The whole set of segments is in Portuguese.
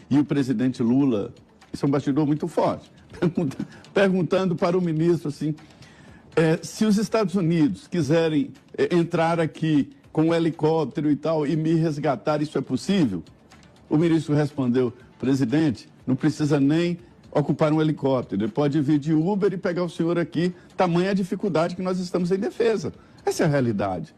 e o presidente Lula, isso é um bastidor muito forte, perguntando para o ministro assim, se os Estados Unidos quiserem entrar aqui com um helicóptero e tal e me resgatar, isso é possível? O ministro respondeu, presidente, não precisa nem ocupar um helicóptero, ele pode vir de Uber e pegar o senhor aqui, tamanha a dificuldade que nós estamos em defesa. Essa é a realidade.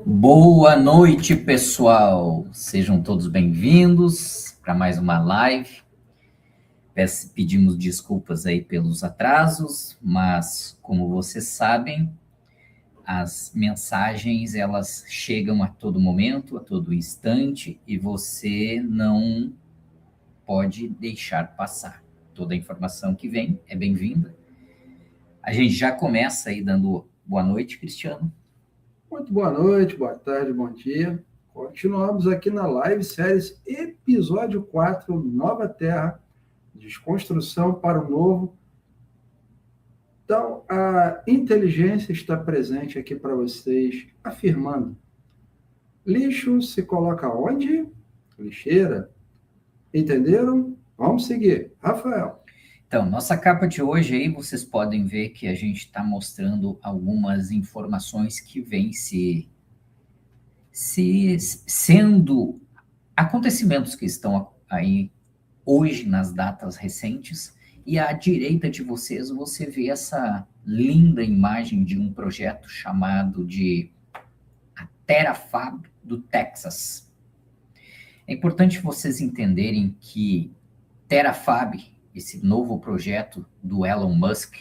Boa noite, pessoal. Sejam todos bem-vindos para mais uma live. Pedimos desculpas aí pelos atrasos, mas como vocês sabem, as mensagens elas chegam a todo momento, a todo instante, e você não pode deixar passar. Toda a informação que vem é bem-vinda. A gente já começa aí dando boa noite, Cristiano. Muito boa noite, boa tarde, bom dia. Continuamos aqui na Live Séries, episódio 4, Nova Terra, Desconstrução para o Novo. Então, a inteligência está presente aqui para vocês, afirmando. Lixo se coloca onde? Lixeira. Entenderam? Vamos seguir. Rafael. Então, nossa capa de hoje aí, vocês podem ver que a gente está mostrando algumas informações que vêm sendo acontecimentos que estão aí hoje nas datas recentes, e à direita de vocês você vê essa linda imagem de um projeto chamado de a Terafab do Texas. É importante vocês entenderem que Terafab, esse novo projeto do Elon Musk,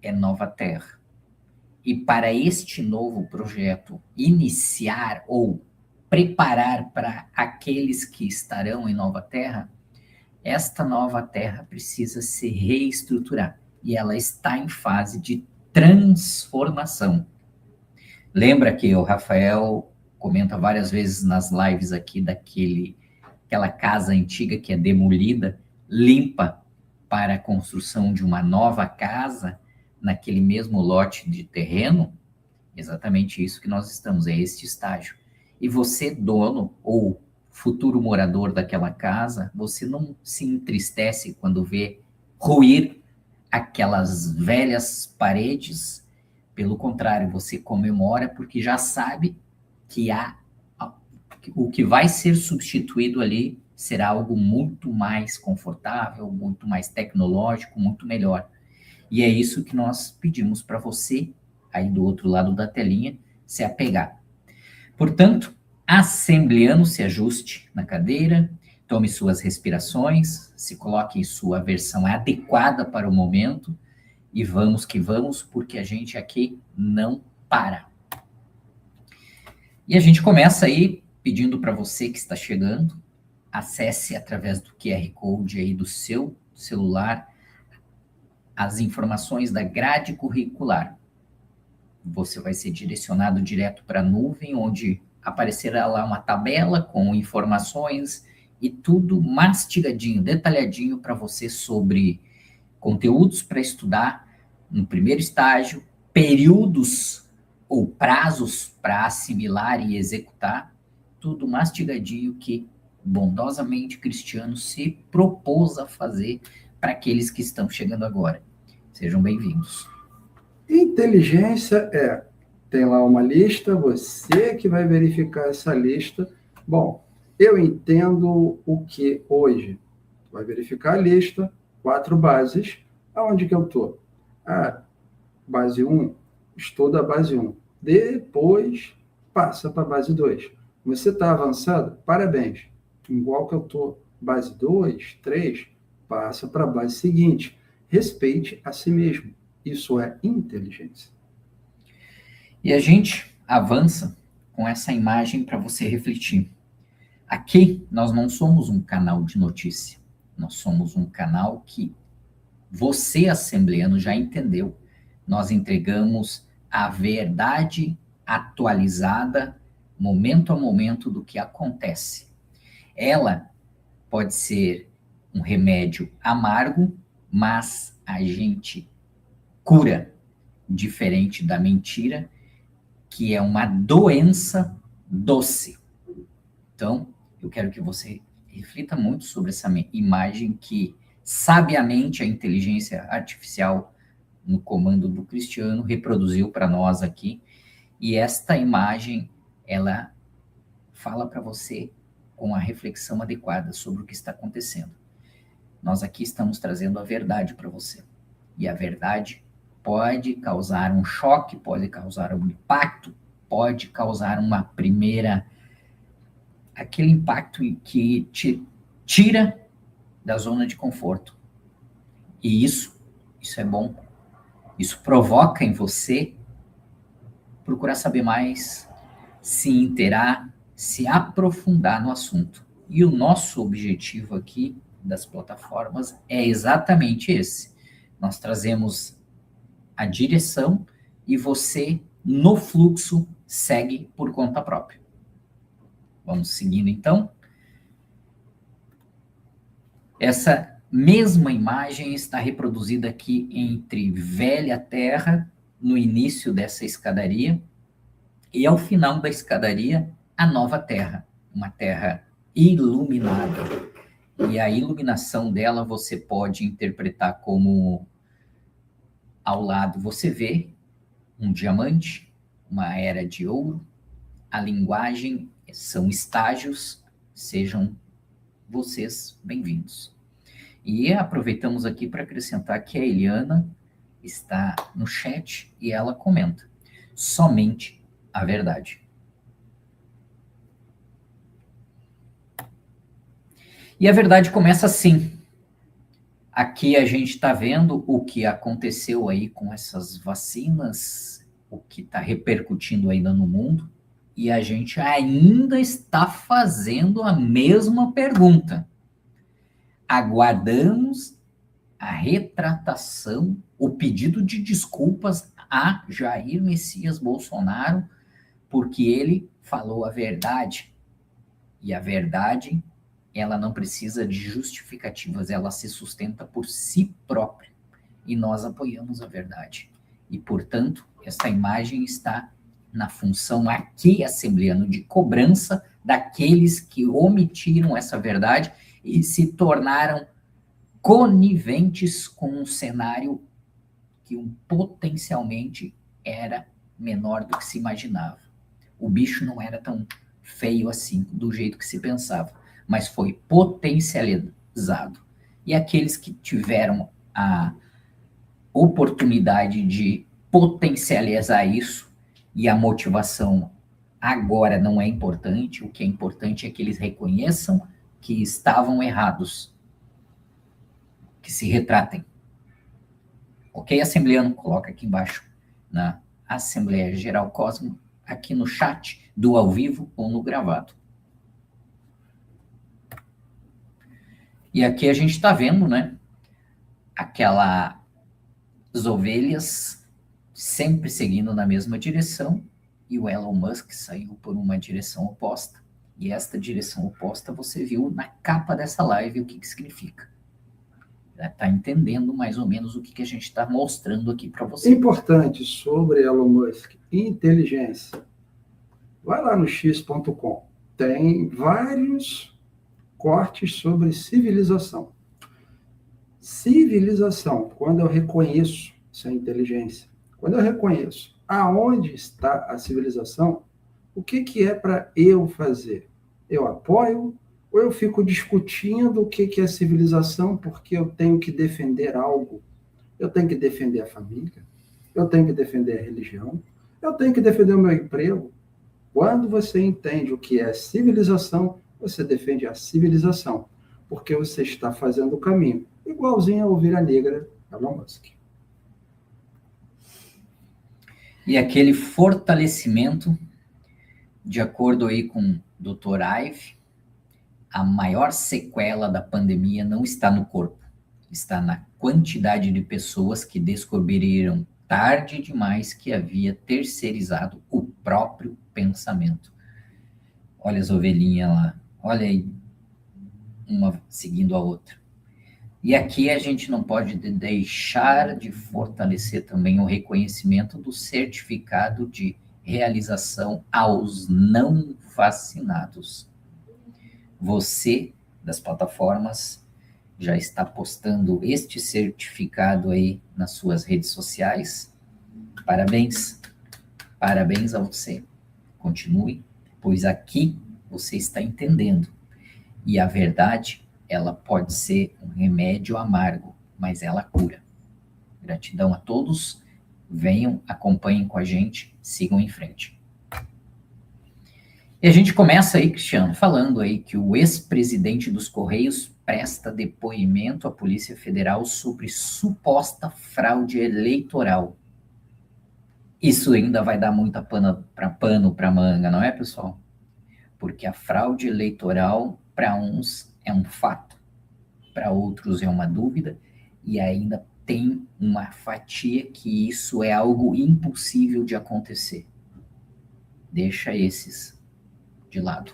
é Nova Terra. E para este novo projeto iniciar ou preparar para aqueles que estarão em Nova Terra, esta Nova Terra precisa se reestruturar. E ela está em fase de transformação. Lembra que o Rafael comenta várias vezes nas lives aqui daquela casa antiga que é demolida, limpa para a construção de uma nova casa naquele mesmo lote de terreno? Exatamente isso que nós estamos, é este estágio. E você, dono ou futuro morador daquela casa, você não se entristece quando vê ruir aquelas velhas paredes. Pelo contrário, você comemora porque já sabe que o que vai ser substituído ali será algo muito mais confortável, muito mais tecnológico, muito melhor. E é isso que nós pedimos para você, aí do outro lado da telinha, se apegar. Portanto, assembleano, se ajuste na cadeira, tome suas respirações, se coloque em sua versão adequada para o momento, e vamos que vamos, porque a gente aqui não para. E a gente começa aí pedindo para você que está chegando, acesse através do QR Code aí do seu celular as informações da grade curricular. Você vai ser direcionado direto para a nuvem, onde aparecerá lá uma tabela com informações e tudo mastigadinho, detalhadinho para você sobre conteúdos para estudar no primeiro estágio, períodos ou prazos para assimilar e executar, tudo mastigadinho que bondosamente Cristiano se propôs a fazer para aqueles que estão chegando agora. Sejam bem-vindos. Inteligência tem lá uma lista, você que vai verificar essa lista. Bom, eu entendo o que hoje vai verificar a lista, 4 bases. Aonde que eu estou? Base 1, estuda a base 1. Depois, passa para a base 2. Você está avançado? Parabéns. Igual que eu estou, base 2, 3, passa para a base seguinte. Respeite a si mesmo. Isso é inteligência. E a gente avança com essa imagem para você refletir. Aqui, nós não somos um canal de notícia. Nós somos um canal que você, assembleano, já entendeu. Nós entregamos a verdade atualizada, momento a momento, do que acontece. Ela pode ser um remédio amargo, mas a gente cura, diferente da mentira, que é uma doença doce. Então, eu quero que você reflita muito sobre essa imagem que, sabiamente, a inteligência artificial, no comando do Cristiano, reproduziu para nós aqui. E esta imagem, ela fala para você com a reflexão adequada sobre o que está acontecendo. Nós aqui estamos trazendo a verdade para você. E a verdade pode causar um choque, pode causar um impacto, pode causar aquele impacto que te tira da zona de conforto. E isso é bom. Isso provoca em você procurar saber mais, se inteirar, se aprofundar no assunto. E o nosso objetivo aqui das plataformas é exatamente esse. Nós trazemos a direção e você, no fluxo, segue por conta própria. Vamos seguindo, então. Essa mesma imagem está reproduzida aqui entre Velha Terra, no início dessa escadaria, e ao final da escadaria, a Nova Terra, uma terra iluminada. E a iluminação dela você pode interpretar como, ao lado você vê um diamante, uma era de ouro. A linguagem são estágios, sejam vocês bem-vindos. E aproveitamos aqui para acrescentar que a Eliana está no chat e ela comenta: somente a verdade. E a verdade começa assim. Aqui a gente está vendo o que aconteceu aí com essas vacinas, o que está repercutindo ainda no mundo, e a gente ainda está fazendo a mesma pergunta. Aguardamos a retratação, o pedido de desculpas a Jair Messias Bolsonaro, porque ele falou a verdade. E a verdade, ela não precisa de justificativas, ela se sustenta por si própria. E nós apoiamos a verdade. E, portanto, esta imagem está na função aqui, assembleano, de cobrança daqueles que omitiram essa verdade e se tornaram coniventes com um cenário que potencialmente era menor do que se imaginava. O bicho não era tão feio assim, do jeito que se pensava, mas foi potencializado. E aqueles que tiveram a oportunidade de potencializar isso, e a motivação agora não é importante, o que é importante é que eles reconheçam que estavam errados, que se retratem. Ok, assembleano? Coloca aqui embaixo na Assembleia Geral Cosmo, aqui no chat do ao vivo ou no gravado. E aqui a gente está vendo, né, aquelas ovelhas sempre seguindo na mesma direção, e o Elon Musk saiu por uma direção oposta. E esta direção oposta você viu na capa dessa live o que significa. Está entendendo mais ou menos o que a gente está mostrando aqui para você. Importante sobre Elon Musk, inteligência. Vai lá no x.com. Tem vários cortes sobre civilização. Civilização, quando eu reconheço essa inteligência, quando eu reconheço aonde está a civilização, o que é para eu fazer? Eu apoio ou eu fico discutindo o que é civilização porque eu tenho que defender algo? Eu tenho que defender a família, eu tenho que defender a religião, eu tenho que defender o meu emprego. Quando você entende o que é civilização, você defende a civilização, porque você está fazendo o caminho, igualzinho a ovelha negra Elon Musk. E aquele fortalecimento, de acordo aí com o Dr. Ive, a maior sequela da pandemia não está no corpo, está na quantidade de pessoas que descobriram tarde demais que havia terceirizado o próprio pensamento. Olha as ovelhinhas lá, olha aí, uma seguindo a outra. E aqui a gente não pode deixar de fortalecer também o reconhecimento do certificado de realização aos não vacinados. Você, das plataformas, já está postando este certificado aí nas suas redes sociais. Parabéns. Parabéns a você. Continue, pois aqui você está entendendo. E a verdade, ela pode ser um remédio amargo, mas ela cura. Gratidão a todos. Venham, acompanhem com a gente, sigam em frente. E a gente começa aí, Cristiano, falando aí que o ex-presidente dos Correios presta depoimento à Polícia Federal sobre suposta fraude eleitoral. Isso ainda vai dar muita pano para manga, não é, pessoal? Porque a fraude eleitoral, para uns, é um fato, para outros é uma dúvida, e ainda tem uma fatia que isso é algo impossível de acontecer. Deixa esses de lado.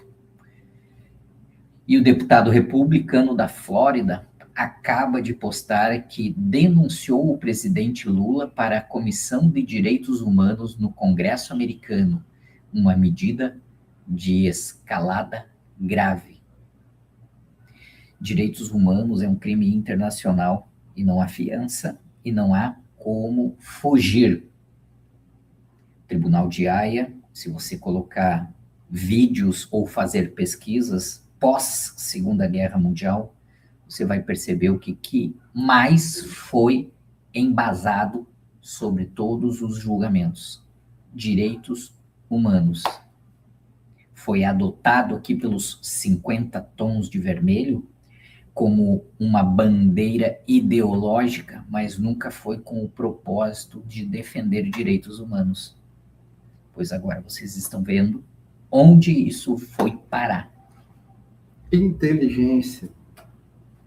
E o deputado republicano da Flórida acaba de postar que denunciou o presidente Lula para a Comissão de Direitos Humanos no Congresso americano, uma medida de escalada grave. Direitos humanos é um crime internacional e não há fiança e não há como fugir. Tribunal de Haia, se você colocar vídeos ou fazer pesquisas pós Segunda Guerra Mundial, você vai perceber o que mais foi embasado sobre todos os julgamentos. Direitos humanos. Foi adotado aqui pelos 50 tons de vermelho como uma bandeira ideológica, mas nunca foi com o propósito de defender direitos humanos. Pois agora vocês estão vendo onde isso foi parar. Inteligência.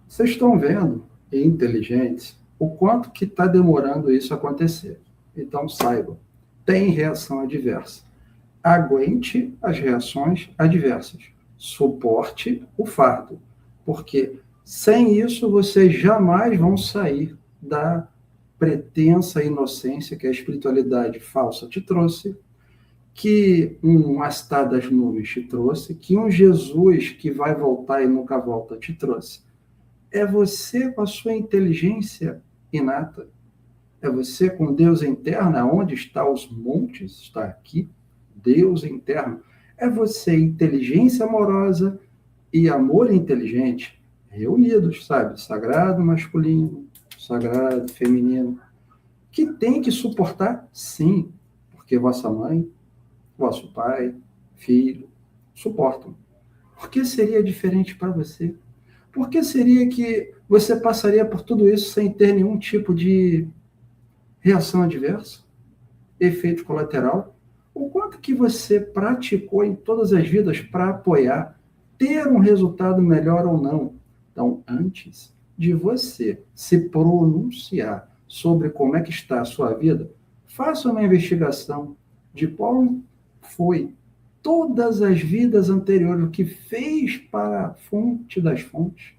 Vocês estão vendo, inteligentes, o quanto que está demorando isso acontecer. Então, saibam, tem reação adversa. Aguente as reações adversas. Suporte o fardo. Porque sem isso, vocês jamais vão sair da pretensa inocência que a espiritualidade falsa te trouxe, que um Astá das nuvens te trouxe, que um Jesus que vai voltar e nunca volta te trouxe. É você com a sua inteligência inata. É você com Deus interno, onde está os montes, está aqui, Deus interno. É você, inteligência amorosa e amor inteligente, reunidos, sabe? Sagrado masculino, sagrado feminino, que tem que suportar, sim, porque vossa mãe, vosso pai, filho, suportam. Por que seria diferente para você? Por que seria que você passaria por tudo isso sem ter nenhum tipo de reação adversa? Efeito colateral? O quanto que você praticou em todas as vidas para apoiar, ter um resultado melhor ou não? Então, antes de você se pronunciar sobre como é que está a sua vida, faça uma investigação de qual foi todas as vidas anteriores, o que fez para a fonte das fontes,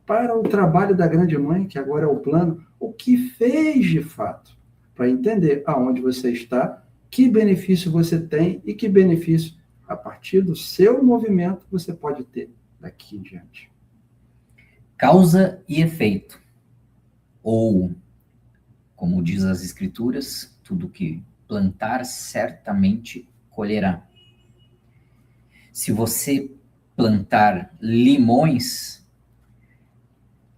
para o trabalho da grande mãe, que agora é o plano, o que fez de fato, para entender aonde você está, que benefício você tem e que benefício, a partir do seu movimento, você pode ter daqui em diante. Causa e efeito. Ou, como diz as Escrituras, tudo que plantar certamente colherá. Se você plantar limões,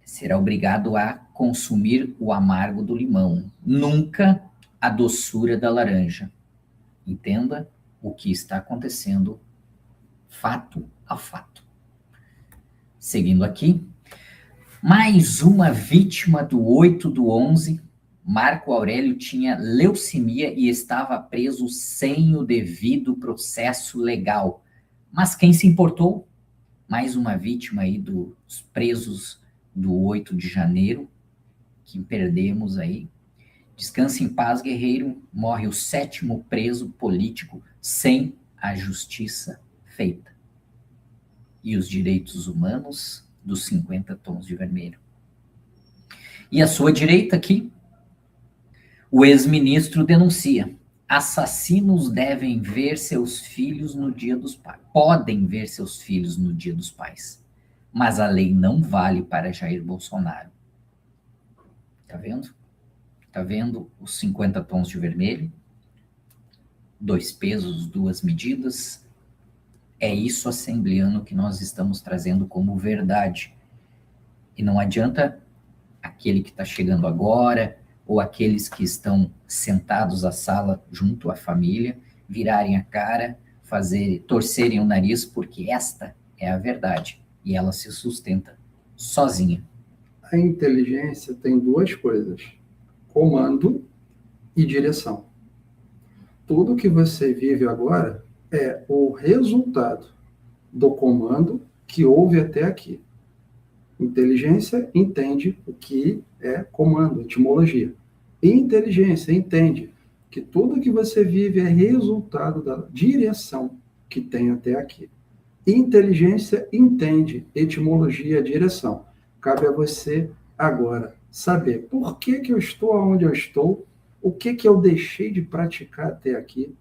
será obrigado a consumir o amargo do limão, nunca a doçura da laranja. Entenda o que está acontecendo, fato a fato. Seguindo aqui, mais uma vítima do 8/11, Marco Aurélio tinha leucemia e estava preso sem o devido processo legal. Mas quem se importou? Mais uma vítima aí dos presos do 8 de janeiro, que perdemos aí. Descanse em paz, guerreiro. Morre o 7º preso político sem a justiça feita. E os direitos humanos dos 50 tons de vermelho. E à sua direita aqui, o ex-ministro denuncia: assassinos devem ver seus filhos no dia dos pais. Podem ver seus filhos no dia dos pais. Mas a lei não vale para Jair Bolsonaro. Tá vendo? Tá vendo os 50 tons de vermelho? 2 pesos, 2 medidas. É isso, assembleano, que nós estamos trazendo como verdade. E não adianta aquele que está chegando agora, ou aqueles que estão sentados à sala junto à família, virarem a cara, torcerem o nariz, porque esta é a verdade. E ela se sustenta sozinha. A inteligência tem 2 coisas: comando e direção. Tudo que você vive agora é o resultado do comando que houve até aqui. Inteligência entende o que é comando, etimologia. Inteligência entende que tudo que você vive é resultado da direção que tem até aqui. Inteligência entende etimologia, direção. Cabe a você agora saber por que eu estou onde eu estou, o que eu deixei de praticar até aqui.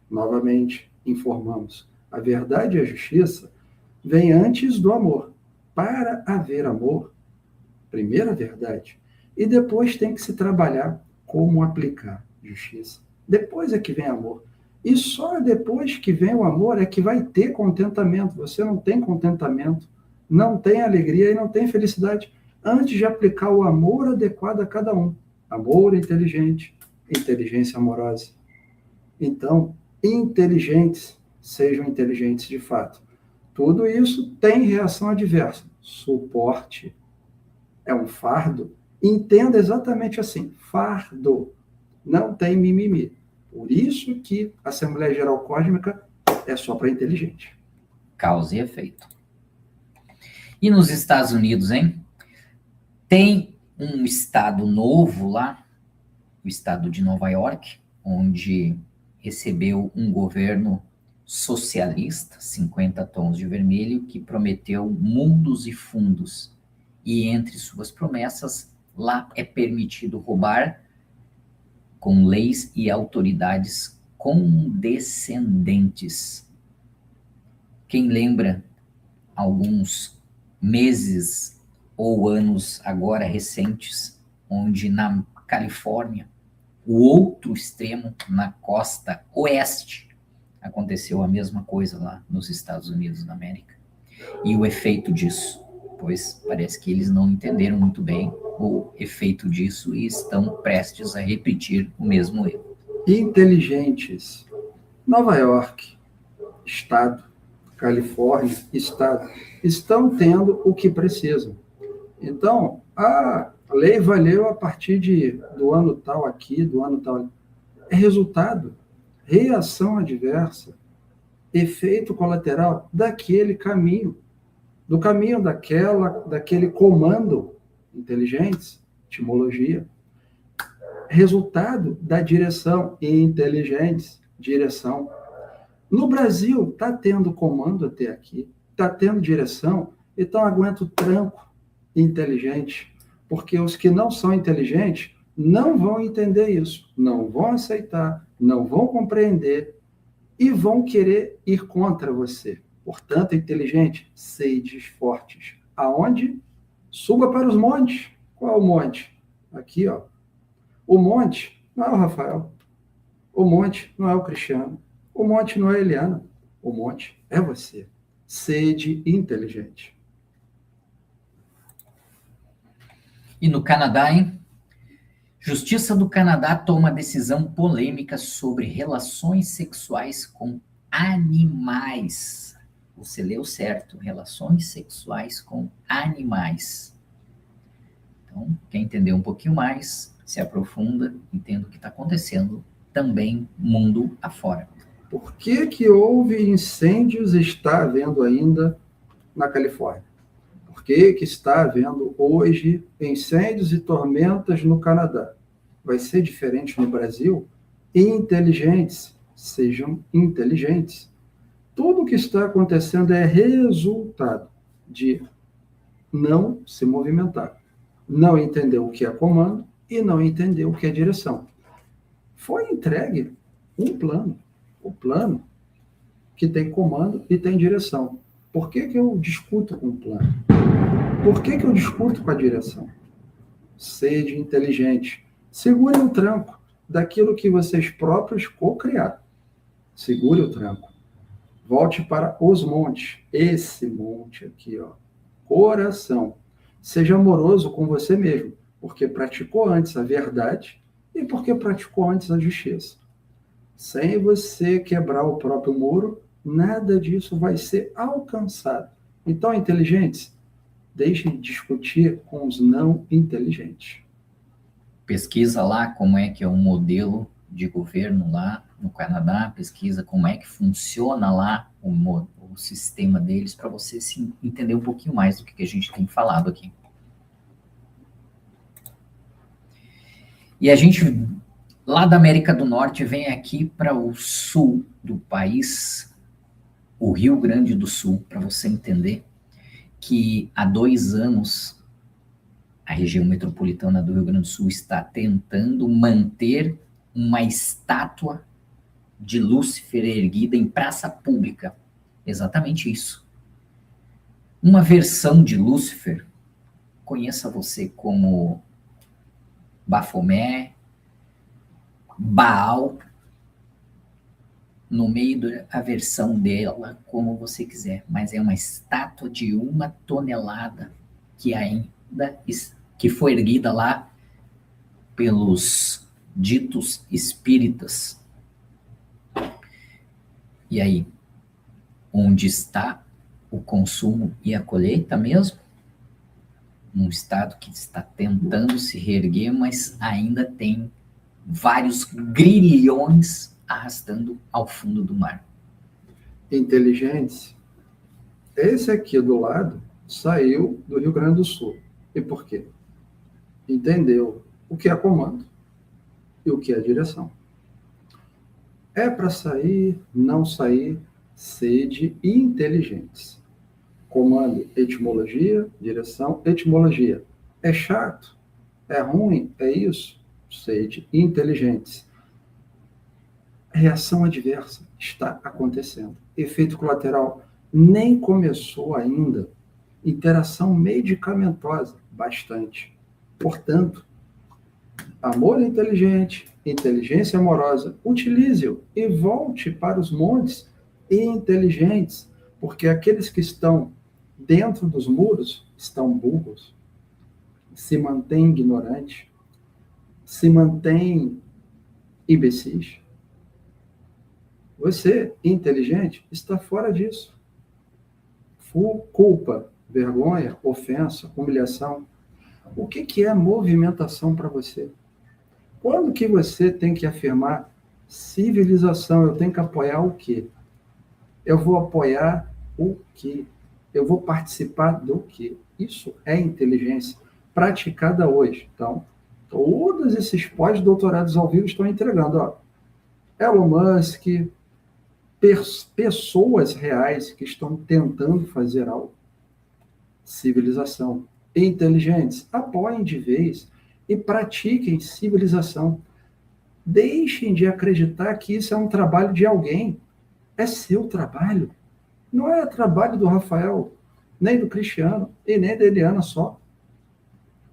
Novamente, informamos: a verdade e a justiça vêm antes do amor. Para haver amor, primeiro a verdade, e depois tem que se trabalhar como aplicar justiça. Depois é que vem amor. E só depois que vem o amor é que vai ter contentamento. Você não tem contentamento, não tem alegria e não tem felicidade antes de aplicar o amor adequado a cada um. Amor inteligente, inteligência amorosa. Então, inteligentes, sejam inteligentes de fato. Tudo isso tem reação adversa. Suporte é um fardo. Entenda exatamente assim: fardo. Não tem mimimi. Por isso que a Assembleia Geral Cósmica é só para inteligente. Causa e efeito. E nos Estados Unidos, hein? Tem um estado novo lá, o estado de Nova York, onde recebeu um governo socialista, 50 tons de vermelho, que prometeu mundos e fundos. E entre suas promessas, lá é permitido roubar com leis e autoridades condescendentes. Quem lembra alguns meses ou anos agora recentes, onde na Califórnia, o outro extremo, na costa oeste, aconteceu a mesma coisa lá nos Estados Unidos da América. E o efeito disso, pois parece que eles não entenderam muito bem o efeito disso e estão prestes a repetir o mesmo erro. Inteligentes. Nova York, estado, Califórnia, estado, estão tendo o que precisam. Então, a lei valeu a partir do ano tal aqui, do ano tal ali. É resultado, reação adversa, efeito colateral daquele caminho, do caminho daquele comando inteligentes, etimologia, resultado da direção, inteligentes, direção. No Brasil, está tendo comando até aqui, está tendo direção, então aguenta o tranco inteligente, porque os que não são inteligentes não vão entender isso, não vão aceitar, não vão compreender e vão querer ir contra você. Portanto, inteligente, sedes fortes. Aonde? Suba para os montes. Qual é o monte? Aqui, ó. O monte não é o Rafael. O monte não é o Cristiano. O monte não é a Eliana. O monte é você. Sede inteligente. E no Canadá, hein? Justiça do Canadá toma decisão polêmica sobre relações sexuais com animais. Você leu certo, relações sexuais com animais. Então, quem entender um pouquinho mais, se aprofunda, entenda o que está acontecendo também mundo afora. Por que houve incêndios e está havendo ainda na Califórnia? Por que está havendo hoje incêndios e tormentas no Canadá? Vai ser diferente no Brasil? Inteligentes, sejam inteligentes. Tudo o que está acontecendo é resultado de não se movimentar. Não entendeu o que é comando e não entendeu o que é direção. Foi entregue um plano. O plano que tem comando e tem direção. Por que eu discuto com o plano? Por que eu discuto com a direção? Seja inteligente. Segure o tranco daquilo que vocês próprios co-criaram. Segure o tranco. Volte para os montes. Esse monte aqui, ó. Coração. Seja amoroso com você mesmo, porque praticou antes a verdade e porque praticou antes a justiça. Sem você quebrar o próprio muro, nada disso vai ser alcançado. Então, inteligentes, deixem de discutir com os não inteligentes. Pesquisa lá como é que é o modelo de governo lá no Canadá, pesquisa como é que funciona lá o sistema deles, para você entender um pouquinho mais do que a gente tem falado aqui. E a gente, lá da América do Norte, vem aqui para o sul do país, o Rio Grande do Sul, para você entender que há 2 anos a região metropolitana do Rio Grande do Sul está tentando manter uma estátua de Lúcifer erguida em praça pública. Exatamente isso. Uma versão de Lúcifer, conheça você como Bafomé, Baal, no meio da versão dela, como você quiser, mas é uma estátua de 1 tonelada que foi erguida lá pelos ditos espíritas. E aí, onde está o consumo e a colheita mesmo? Um estado que está tentando se reerguer, mas ainda tem vários grilhões arrastando ao fundo do mar. Inteligentes, esse aqui do lado saiu do Rio Grande do Sul. E por quê? Entendeu o que é comando e o que é direção. É para sair, não sair, sede inteligentes. Comando, etimologia, direção, etimologia. É chato? É ruim? É isso? Sede inteligentes. Reação adversa está acontecendo. Efeito colateral nem começou ainda. Interação medicamentosa, bastante. Portanto, amor inteligente, inteligência amorosa, utilize-o e volte para os montes inteligentes, porque aqueles que estão dentro dos muros estão burros, se mantêm ignorantes, se mantêm imbecis. Você, inteligente, está fora disso. Culpa, vergonha, ofensa, humilhação. O que é movimentação para você? Quando que você tem que afirmar civilização? Eu tenho que apoiar o quê? Eu vou apoiar o quê? Eu vou participar do quê? Isso é inteligência praticada hoje. Então, todos esses pós-doutorados ao vivo estão entregando. Ó, Elon Musk, pessoas reais que estão tentando fazer algo. Civilização. Inteligentes, apoiem de vez e pratiquem civilização. Deixem de acreditar que isso é um trabalho de alguém. É seu trabalho. Não é trabalho do Rafael, nem do Cristiano, e nem da Eliana só.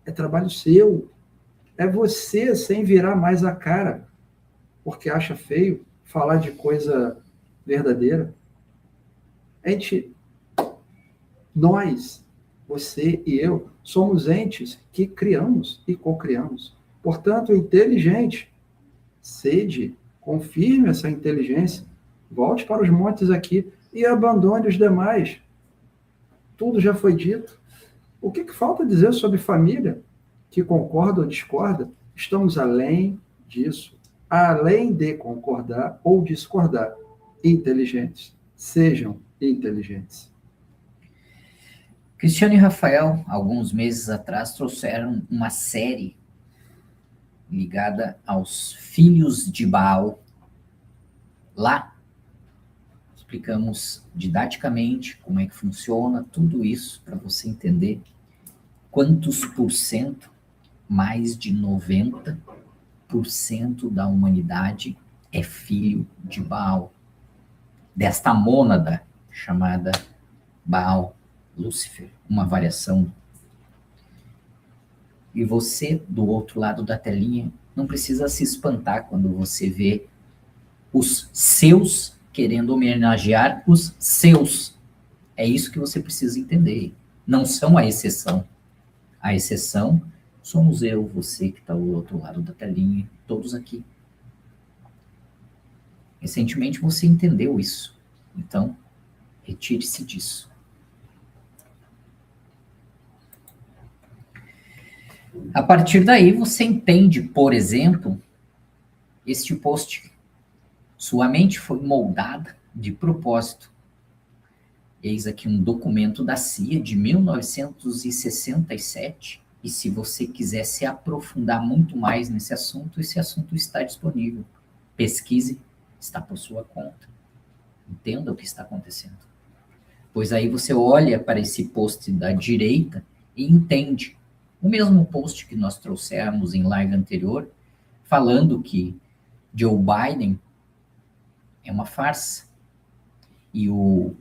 É trabalho seu. É você sem virar mais a cara, porque acha feio falar de coisa verdadeira. Nós, você e eu, somos entes que criamos e co-criamos. Portanto, inteligente, sede, confirme essa inteligência, volte para os montes aqui e abandone os demais. Tudo já foi dito. O que falta dizer sobre família? Que concorda ou discorda? Estamos além disso. Além de concordar ou discordar. Inteligentes. Sejam inteligentes. Cristiano e Rafael, alguns meses atrás, trouxeram uma série ligada aos filhos de Baal. Lá, explicamos didaticamente como é que funciona tudo isso, para você entender quantos por cento? Mais de 90% da humanidade é filho de Baal, desta mônada chamada Baal, Lúcifer, uma variação. E você, do outro lado da telinha, não precisa se espantar quando você vê os seus querendo homenagear os seus. É isso que você precisa entender. Não são a exceção. A exceção somos eu, você que está do outro lado da telinha, todos aqui. Recentemente você entendeu isso. Então, retire-se disso. A partir daí, você entende, por exemplo, este post. Sua mente foi moldada de propósito. Eis aqui um documento da CIA de 1967. E se você quiser se aprofundar muito mais nesse assunto, esse assunto está disponível. Pesquise, está por sua conta. Entenda o que está acontecendo. Pois aí você olha para esse post da direita e entende. O mesmo post que nós trouxemos em live anterior, falando que Joe Biden é uma farsa. E o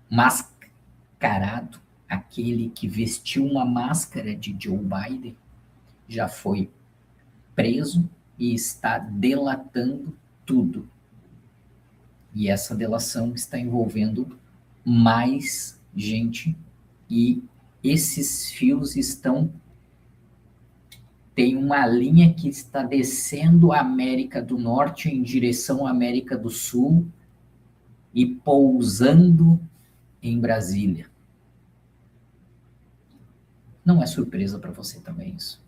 mascarado, aquele que vestiu uma máscara de Joe Biden, já foi preso e está delatando tudo. E essa delação está envolvendo mais gente e esses fios tem uma linha que está descendo a América do Norte em direção à América do Sul e pousando em Brasília. Não é surpresa para você também isso?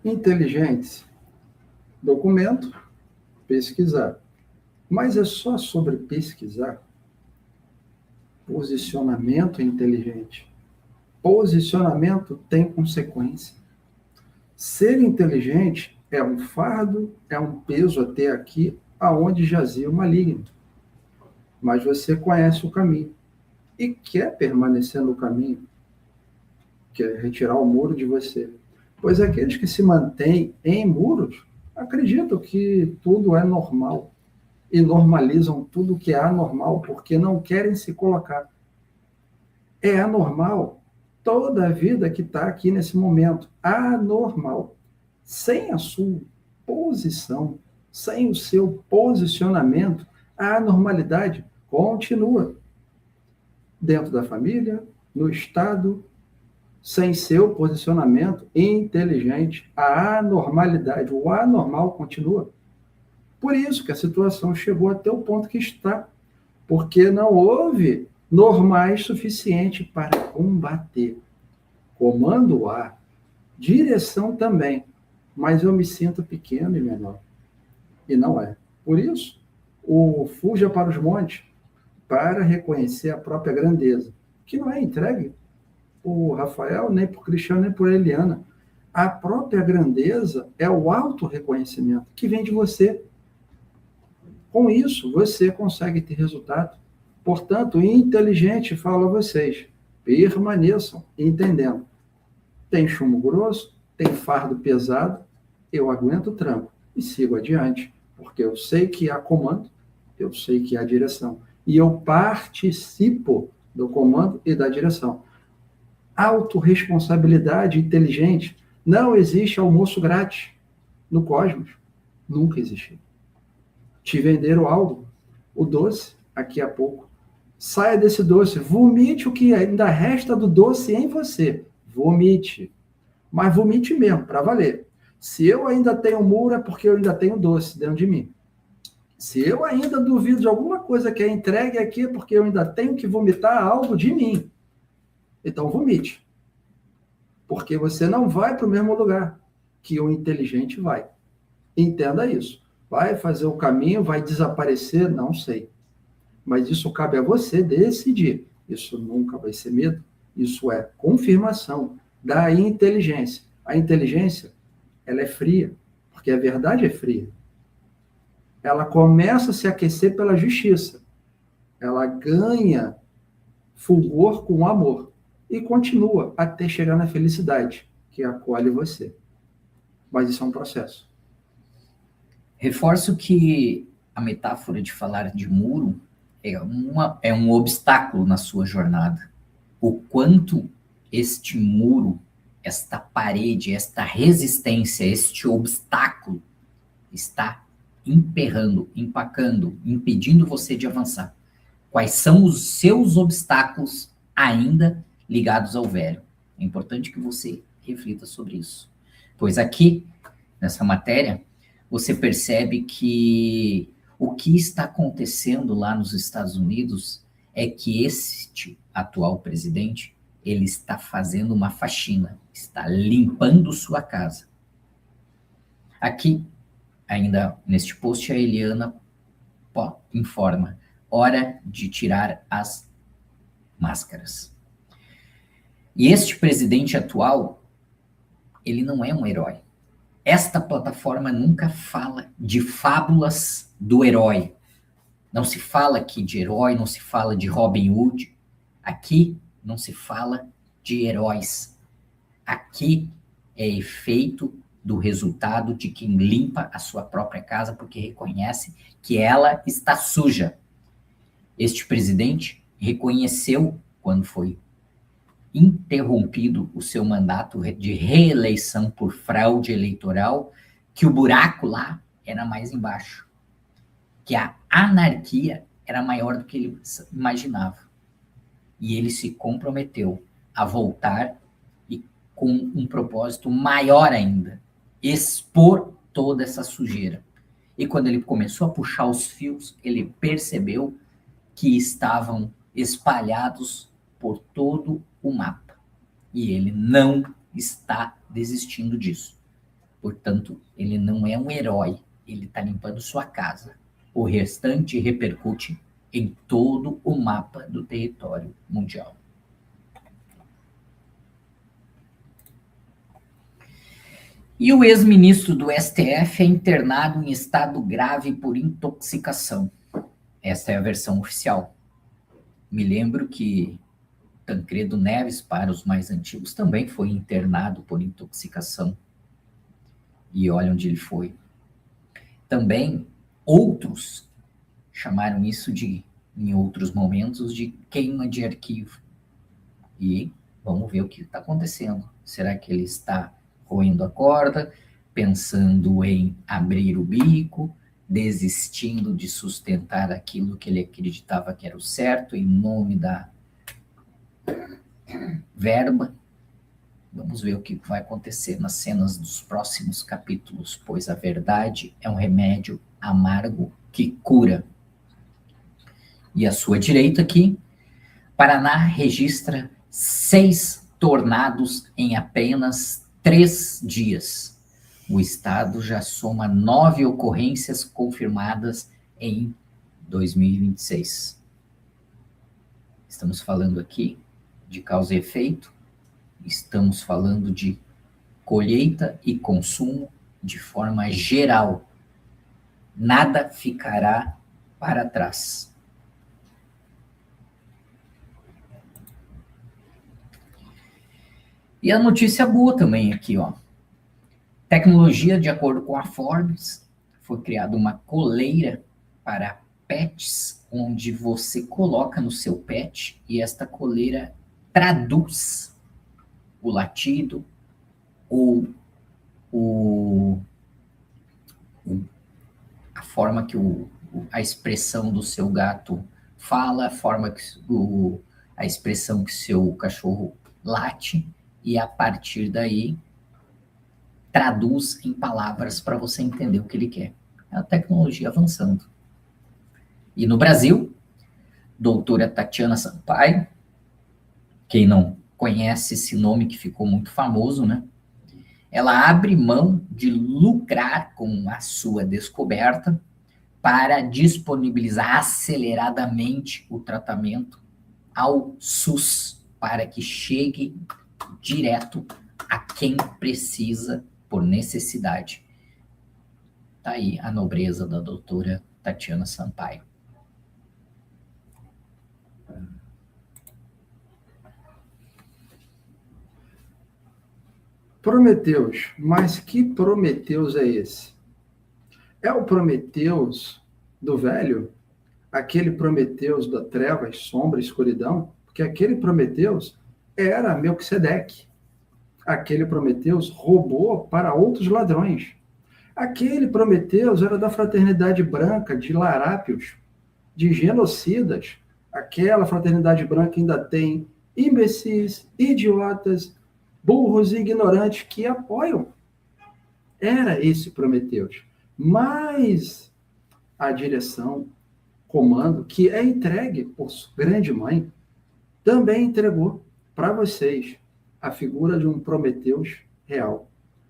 Inteligentes. Documento, pesquisar. Mas é só sobre pesquisar? Posicionamento inteligente. Posicionamento tem consequência. Ser inteligente é um fardo, é um peso até aqui, aonde jazia o maligno. Mas você conhece o caminho e quer permanecer no caminho, quer retirar o muro de você. Pois aqueles que se mantêm em muros acreditam que tudo é normal e normalizam tudo que é anormal porque não querem se colocar. É anormal toda a vida que está aqui nesse momento, anormal, sem a sua posição, sem o seu posicionamento, a anormalidade continua dentro da família, no Estado, sem seu posicionamento inteligente, a anormalidade, o anormal continua. Por isso que a situação chegou até o ponto que está, porque não houve normais suficiente para combater. Comando há, direção também, mas eu me sinto pequeno e menor. E não é. Por isso, o fuja para os montes, para reconhecer a própria grandeza, que não é entregue por Rafael, nem por Cristiano, nem por Eliana. A própria grandeza é o auto-reconhecimento que vem de você. Com isso, você consegue ter resultado. Portanto, inteligente, falo a vocês, permaneçam entendendo. Tem chumbo grosso, tem fardo pesado, eu aguento o tranco e sigo adiante, porque eu sei que há comando, eu sei que há direção. E eu participo do comando e da direção. Autorresponsabilidade inteligente. Não existe almoço grátis no cosmos. Nunca existiu. Te venderam algo, o doce, aqui a pouco. Saia desse doce, vomite o que ainda resta do doce em você. Vomite. Mas vomite mesmo, para valer. Se eu ainda tenho muro, é porque eu ainda tenho doce dentro de mim. Se eu ainda duvido de alguma coisa que é entregue aqui, é porque eu ainda tenho que vomitar algo de mim. Então, vomite. Porque você não vai para o mesmo lugar que o inteligente vai. Entenda isso. Vai fazer o caminho, vai desaparecer? Não sei. Mas isso cabe a você decidir. Isso nunca vai ser medo. Isso é confirmação da inteligência. A inteligência, ela é fria, porque a verdade é fria. Ela começa a se aquecer pela justiça. Ela ganha fulgor com o amor. e continua até chegar na felicidade, que acolhe você. Mas isso é um processo. Reforço que a metáfora de falar de muro é um obstáculo na sua jornada. O quanto este muro, esta parede, esta resistência, este obstáculo está emperrando, empacando, impedindo você de avançar. Quais são os seus obstáculos ainda ligados ao velho? É importante que você reflita sobre isso. Pois aqui, nessa matéria, você percebe que o que está acontecendo lá nos Estados Unidos é que este atual presidente, ele está fazendo uma faxina, está limpando sua casa. Aqui, ainda neste post, a Eliana informa: hora de tirar as máscaras. E este presidente atual, ele não é um herói. Esta plataforma nunca fala de fábulas do herói. Não se fala aqui de herói, não se fala de Robin Hood. Aqui não se fala de heróis. Aqui é efeito do resultado de quem limpa a sua própria casa porque reconhece que ela está suja. Este presidente reconheceu, quando foi interrompido o seu mandato de reeleição por fraude eleitoral, que o buraco lá era mais embaixo, que a anarquia era maior do que ele imaginava. E ele se comprometeu a voltar e com um propósito maior ainda, expor toda essa sujeira. E quando ele começou a puxar os fios, ele percebeu que estavam espalhados por todo o mapa. E ele não está desistindo disso. Portanto, ele não é um herói, ele está limpando sua casa. O restante repercute em todo o mapa do território mundial. E o ex-ministro do STF é internado em estado grave por intoxicação. Esta é a versão oficial. Me lembro que Tancredo Neves, para os mais antigos, também foi internado por intoxicação. E olha onde ele foi. Também outros chamaram isso de, em outros momentos, de queima de arquivo. E vamos ver o que está acontecendo. Será que ele está roendo a corda, pensando em abrir o bico, desistindo de sustentar aquilo que ele acreditava que era o certo, em nome da verba? Vamos ver o que vai acontecer nas cenas dos próximos capítulos, pois a verdade é um remédio amargo que cura. E à sua direita aqui, Paraná registra 6 tornados em apenas 3 dias. O estado já soma 9 ocorrências confirmadas em 2026. Estamos falando aqui de causa e efeito, estamos falando de colheita e consumo de forma geral. Nada ficará para trás. E a notícia boa também aqui, ó. Tecnologia, de acordo com a Forbes, foi criada uma coleira para pets, onde você coloca no seu pet e esta coleira traduz o latido ou a forma que a expressão do seu gato fala, a forma que a expressão que seu cachorro late, e a partir daí traduz em palavras para você entender o que ele quer. É a tecnologia avançando. E no Brasil, doutora Tatiana Sampaio, quem não conhece esse nome que ficou muito famoso, né? Ela abre mão de lucrar com a sua descoberta para disponibilizar aceleradamente o tratamento ao SUS, para que chegue direto a quem precisa por necessidade. Tá aí a nobreza da doutora Tatiana Sampaio. Prometeus, mas que Prometeus é esse? É o Prometeus do velho? Aquele Prometeus da trevas, sombra, escuridão? Porque aquele Prometeus era Melquisedeque. Aquele Prometeus roubou para outros ladrões. Aquele Prometeus era da fraternidade branca, de larápios, de genocidas. Aquela fraternidade branca ainda tem imbecis, idiotas, burros e ignorantes que apoiam. Era esse Prometeus. Mas a direção, comando, que é entregue por grande mãe, também entregou para vocês a figura de um Prometeus real.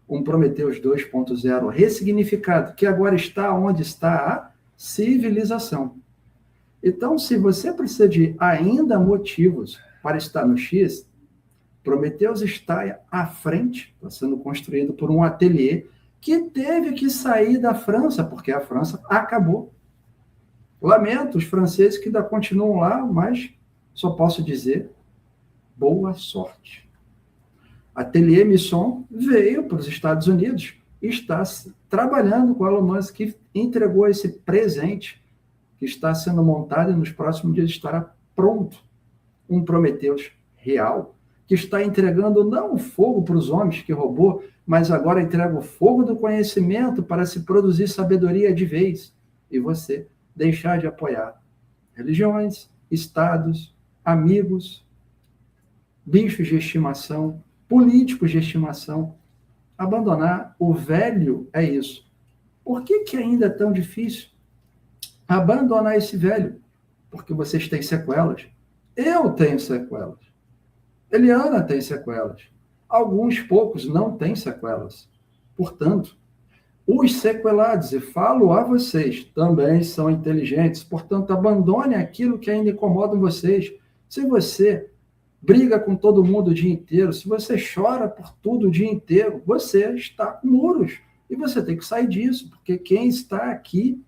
Um Prometeus 2.0 ressignificado, que agora está onde está a civilização. Então, se você precisa de ainda motivos para estar no X, Prometeus está à frente, está sendo construído por um ateliê que teve que sair da França, porque a França acabou. Lamento os franceses que ainda continuam lá, mas só posso dizer boa sorte. Ateliê Misson veio para os Estados Unidos e está trabalhando com o Elon Musk, que entregou esse presente que está sendo montado e nos próximos dias estará pronto. Um Prometeus real, que está entregando não o fogo para os homens que roubou, mas agora entrega o fogo do conhecimento para se produzir sabedoria de vez. E você deixar de apoiar religiões, estados, amigos, bichos de estimação, políticos de estimação. Abandonar o velho é isso. Por que ainda é tão difícil abandonar esse velho? Porque vocês têm sequelas. Eu tenho sequelas. Eliana tem sequelas. Alguns poucos não têm sequelas. Portanto, os sequelados, e falo a vocês, também são inteligentes. Portanto, abandone aquilo que ainda incomoda vocês. Se você briga com todo mundo o dia inteiro, se você chora por tudo o dia inteiro, você está com muros. E você tem que sair disso, porque quem está aqui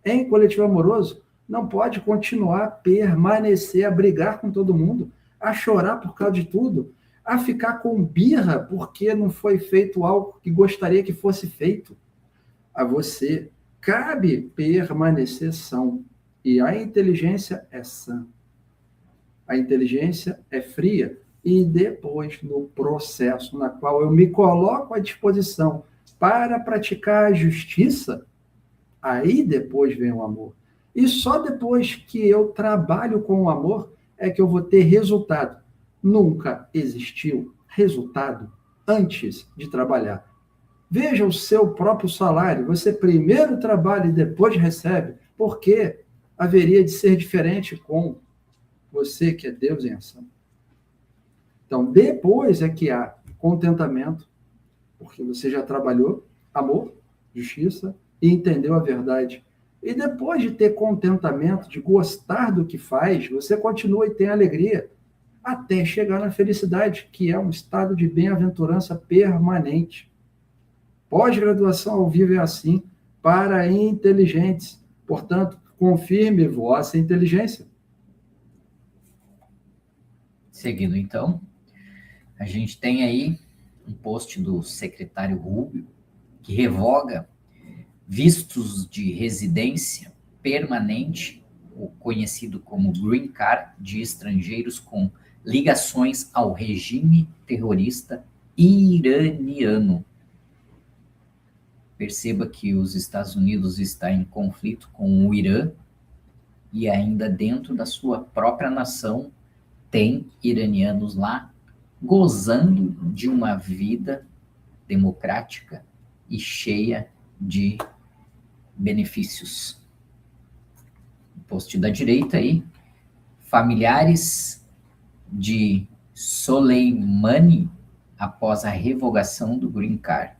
em coletivo amoroso não pode continuar a permanecer, a brigar com todo mundo, a chorar por causa de tudo, a ficar com birra porque não foi feito algo que gostaria que fosse feito. A você cabe permanecer são. E a inteligência é sã. A inteligência é fria. E depois, no processo na qual eu me coloco à disposição para praticar a justiça, aí depois vem o amor. E só depois que eu trabalho com o amor é que eu vou ter resultado. Nunca existiu resultado antes de trabalhar. Veja o seu próprio salário. Você primeiro trabalha e depois recebe. Por que haveria de ser diferente com você que é Deus em ação? Então, depois é que há contentamento, porque você já trabalhou amor, justiça e entendeu a verdade. E depois de ter contentamento, de gostar do que faz, você continua e tem alegria, até chegar na felicidade, que é um estado de bem-aventurança permanente. Pós-graduação ao vivo é assim, para inteligentes. Portanto, confirme vossa inteligência. Seguindo, então, a gente tem aí um post do secretário Rubio, que revoga vistos de residência permanente, o conhecido como Green Card, de estrangeiros com ligações ao regime terrorista iraniano. Perceba que os Estados Unidos estão em conflito com o Irã e ainda dentro da sua própria nação tem iranianos lá gozando de uma vida democrática e cheia de benefícios. Post da direita aí, familiares de Soleimani após a revogação do Green Card.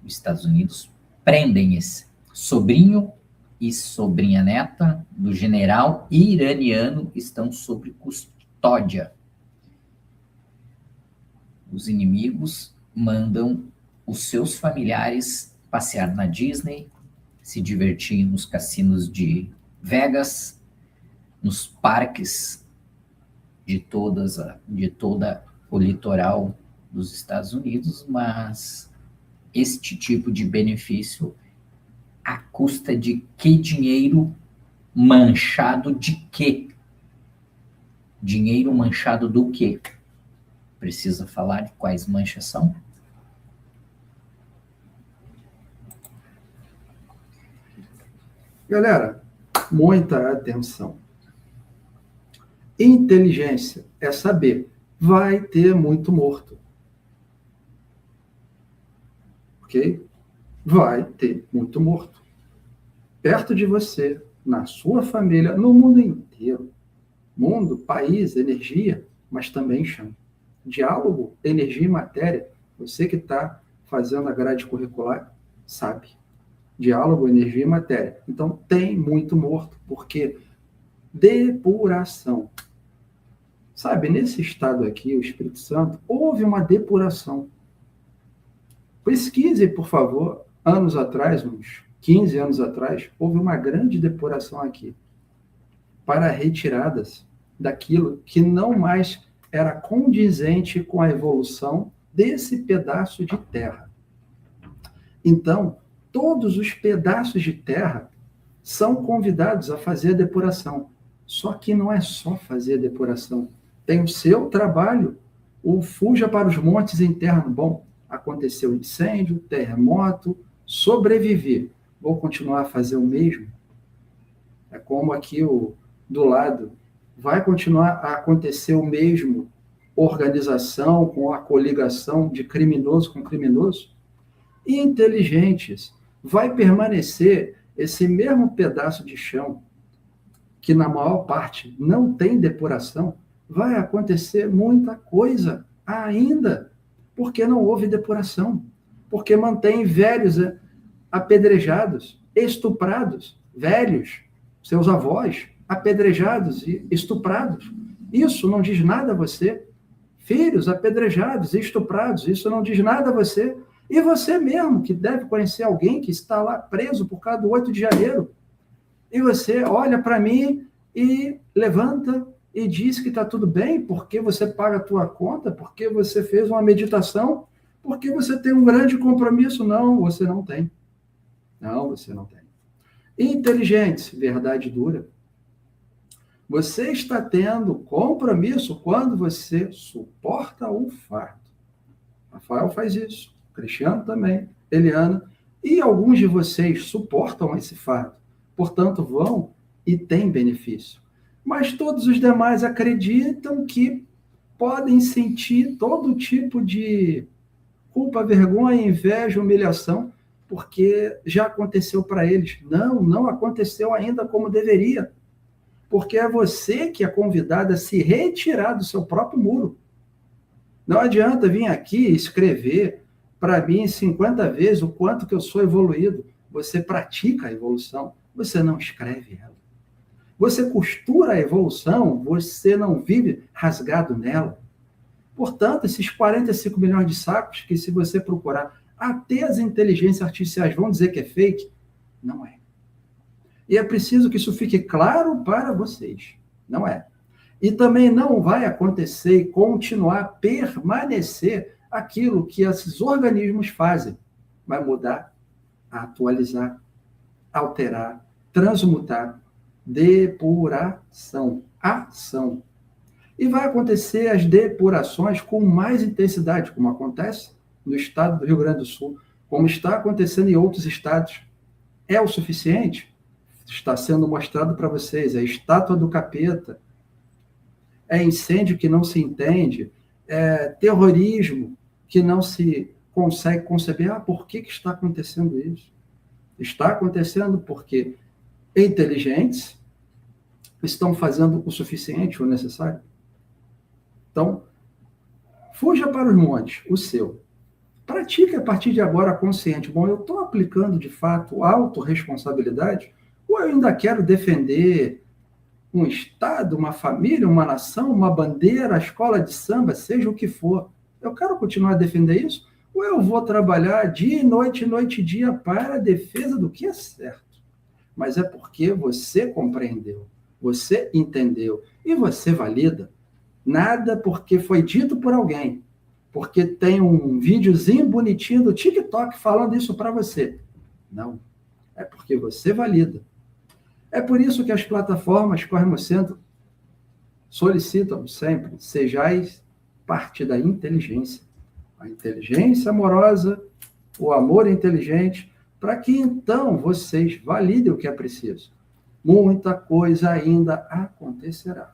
Os Estados Unidos prendem esse sobrinho e sobrinha neta do general iraniano estão sob custódia. Os inimigos mandam os seus familiares passear na Disney, se divertir nos cassinos de Vegas, nos parques de toda o litoral dos Estados Unidos, mas este tipo de benefício à custa de que dinheiro manchado de quê? Dinheiro manchado do quê? Precisa falar de quais manchas são? Galera, muita atenção. Inteligência é saber, vai ter muito morto. Ok? Vai ter muito morto. Perto de você, na sua família, no mundo inteiro. Mundo, país, energia, mas também chão. Diálogo, energia e matéria. Você que está fazendo a grade curricular, sabe. Diálogo, energia e matéria. Então, tem muito morto, porque depuração. Sabe, nesse estado aqui, o Espírito Santo, houve uma depuração. Pesquise, por favor, anos atrás, uns 15 anos atrás, houve uma grande depuração aqui para retiradas daquilo que não mais era condizente com a evolução desse pedaço de terra. Então, todos os pedaços de terra são convidados a fazer a depuração. Só que não é só fazer a depuração. Tem o seu trabalho, o fuja para os montes interno. Bom, aconteceu incêndio, terremoto, sobreviver. Vou continuar a fazer o mesmo? É como aqui do lado. Vai continuar a acontecer o mesmo? Organização com a coligação de criminoso com criminoso? Inteligentes. Vai permanecer esse mesmo pedaço de chão, que na maior parte não tem depuração, vai acontecer muita coisa ainda, porque não houve depuração, porque mantém velhos apedrejados, estuprados, velhos, seus avós, apedrejados e estuprados. Isso não diz nada a você. Filhos apedrejados e estuprados, isso não diz nada a você. E você mesmo, que deve conhecer alguém que está lá preso por causa do 8 de janeiro. E você olha para mim e levanta e diz que está tudo bem, porque você paga a tua conta, porque você fez uma meditação, porque você tem um grande compromisso. Não, você não tem. Não, você não tem. Inteligentes, verdade dura. Você está tendo compromisso quando você suporta o fardo. Rafael faz isso, Cristiano também, Eliana, e alguns de vocês suportam esse fardo. Portanto, vão e têm benefício. Mas todos os demais acreditam que podem sentir todo tipo de culpa, vergonha, inveja, humilhação, porque já aconteceu para eles. Não, não aconteceu ainda como deveria. Porque é você que é convidado a se retirar do seu próprio muro. Não adianta vir aqui escrever para mim 50 vezes o quanto que eu sou evoluído. Você pratica a evolução, você não escreve ela. Você costura a evolução, você não vive rasgado nela. Portanto, esses 45 milhões de sacos, que se você procurar, até as inteligências artificiais vão dizer que é fake, não é. E é preciso que isso fique claro para vocês. Não é. E também não vai acontecer e continuar a permanecer aquilo que esses organismos fazem. Vai mudar, atualizar, alterar, transmutar, depuração, ação. E vai acontecer as depurações com mais intensidade, como acontece no estado do Rio Grande do Sul, como está acontecendo em outros estados. É o suficiente? Está sendo mostrado para vocês, é estátua do capeta, é incêndio que não se entende, é terrorismo que não se consegue conceber. Por que está acontecendo isso? Está acontecendo porque inteligentes estão fazendo o suficiente, o necessário. Então, fuja para os montes, o seu. Pratique a partir de agora consciente. Bom, eu estou aplicando de fato autorresponsabilidade, ou eu ainda quero defender um Estado, uma família, uma nação, uma bandeira, a escola de samba, seja o que for. Eu quero continuar a defender isso? Ou eu vou trabalhar dia e noite e dia para a defesa do que é certo? Mas é porque você compreendeu, você entendeu e você valida. Nada porque foi dito por alguém. porque tem um videozinho bonitinho do TikTok falando isso para você. Não. É porque você valida. É por isso que as plataformas Corremocentro solicitam sempre, sejais parte da inteligência. A inteligência amorosa, o amor inteligente, para que então vocês validem o que é preciso. Muita coisa ainda acontecerá.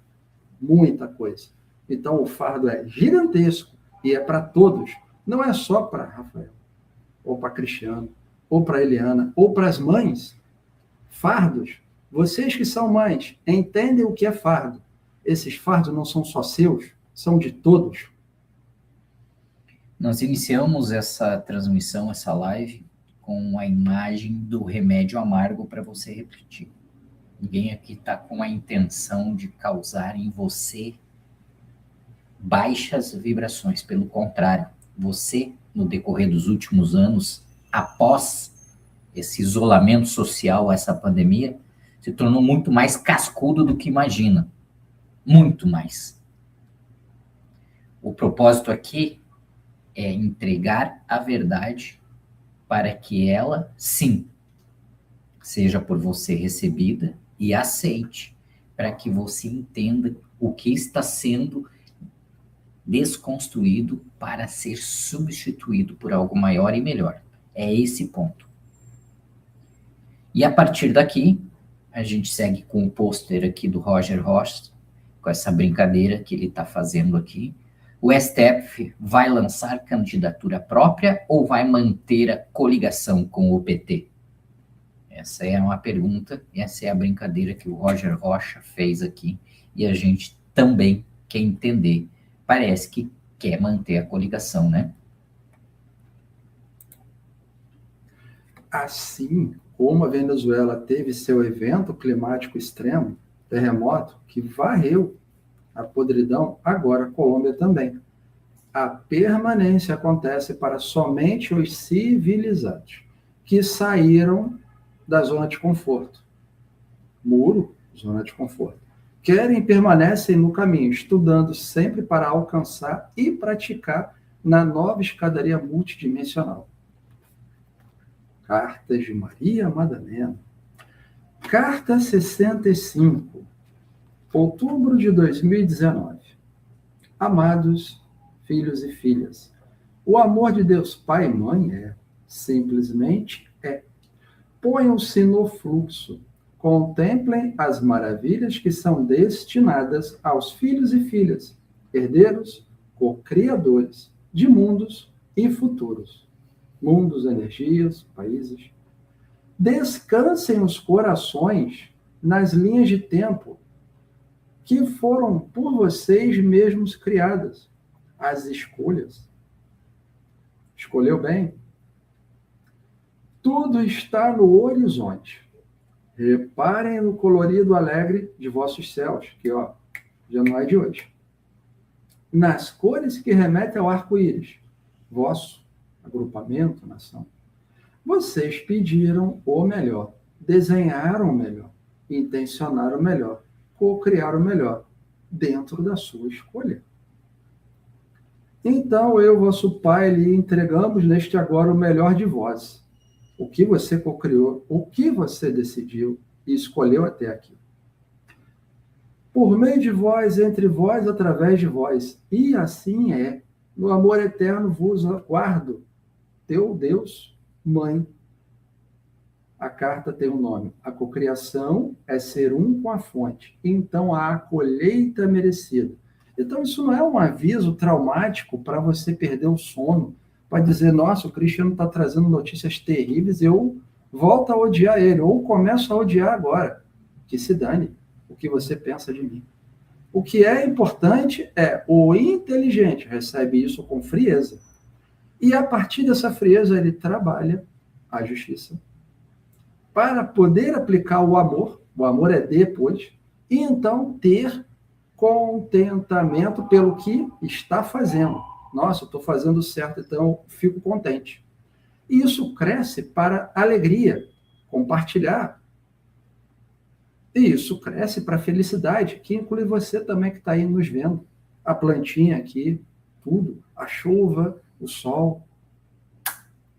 Muita coisa. Então o fardo é gigantesco e é para todos. Não é só para Rafael, ou para Cristiano, ou para Eliana, ou para as mães. Fardos. Vocês que são mães, entendem o que é fardo. Esses fardos não são só seus, são de todos. Nós iniciamos essa transmissão, essa live, com a imagem do remédio amargo para você refletir. Ninguém aqui está com a intenção de causar em você baixas vibrações. Pelo contrário, você, no decorrer dos últimos anos, após esse isolamento social, essa pandemia, se tornou muito mais cascudo do que imagina. Muito mais. O propósito aqui é entregar a verdade para que ela, sim, seja por você recebida e aceite, para que você entenda o que está sendo desconstruído para ser substituído por algo maior e melhor. É esse ponto. E a partir daqui, a gente segue com o pôster aqui do Roger Rocha, com essa brincadeira que ele está fazendo aqui. O STF vai lançar candidatura própria ou vai manter a coligação com o PT? Essa é uma pergunta, essa é a brincadeira que o Roger Rocha fez aqui e a gente também quer entender. Parece que quer manter a coligação, né? Assim como a Venezuela teve seu evento climático extremo, terremoto, que varreu a podridão, agora a Colômbia também. A permanência acontece para somente os civilizados, que saíram da zona de conforto. Muro, zona de conforto. Querem e permanecem no caminho, estudando sempre para alcançar e praticar na nova escadaria multidimensional. Cartas de Maria Madalena. Carta 65, outubro de 2019. Amados filhos e filhas, o amor de Deus Pai e Mãe simplesmente é. Ponham-se no fluxo, contemplem as maravilhas que são destinadas aos filhos e filhas, herdeiros, co-criadores de mundos e futuros. Mundos, energias, países. Descansem os corações nas linhas de tempo que foram por vocês mesmos criadas. As escolhas. Escolheu bem? Tudo está no horizonte. Reparem no colorido alegre de vossos céus, que já não é de hoje. Nas cores que remetem ao arco-íris, vosso agrupamento, nação. Vocês pediram o melhor, desenharam o melhor, intencionaram o melhor, co-criaram o melhor, dentro da sua escolha. Então, eu, vosso Pai, lhe entregamos neste agora o melhor de vós. O que você co-criou, o que você decidiu e escolheu até aqui. Por meio de vós, entre vós, através de vós. E assim é. No amor eterno vos guardo. Teu Deus, Mãe. A carta tem um nome. A cocriação é ser um com a fonte. Então, há a colheita merecida. Então, isso não é um aviso traumático para você perder o sono, para dizer, nossa, o Cristiano está trazendo notícias terríveis, eu volto a odiar ele, ou começo a odiar agora. Que se dane o que você pensa de mim. O que é importante é o inteligente recebe isso com frieza. E a partir dessa frieza ele trabalha a justiça para poder aplicar o amor é depois, e então ter contentamento pelo que está fazendo. Nossa, eu estou fazendo certo, então eu fico contente. E isso cresce para alegria, compartilhar. E isso cresce para felicidade, que inclui você também que está aí nos vendo. A plantinha aqui, tudo. A chuva, o sol,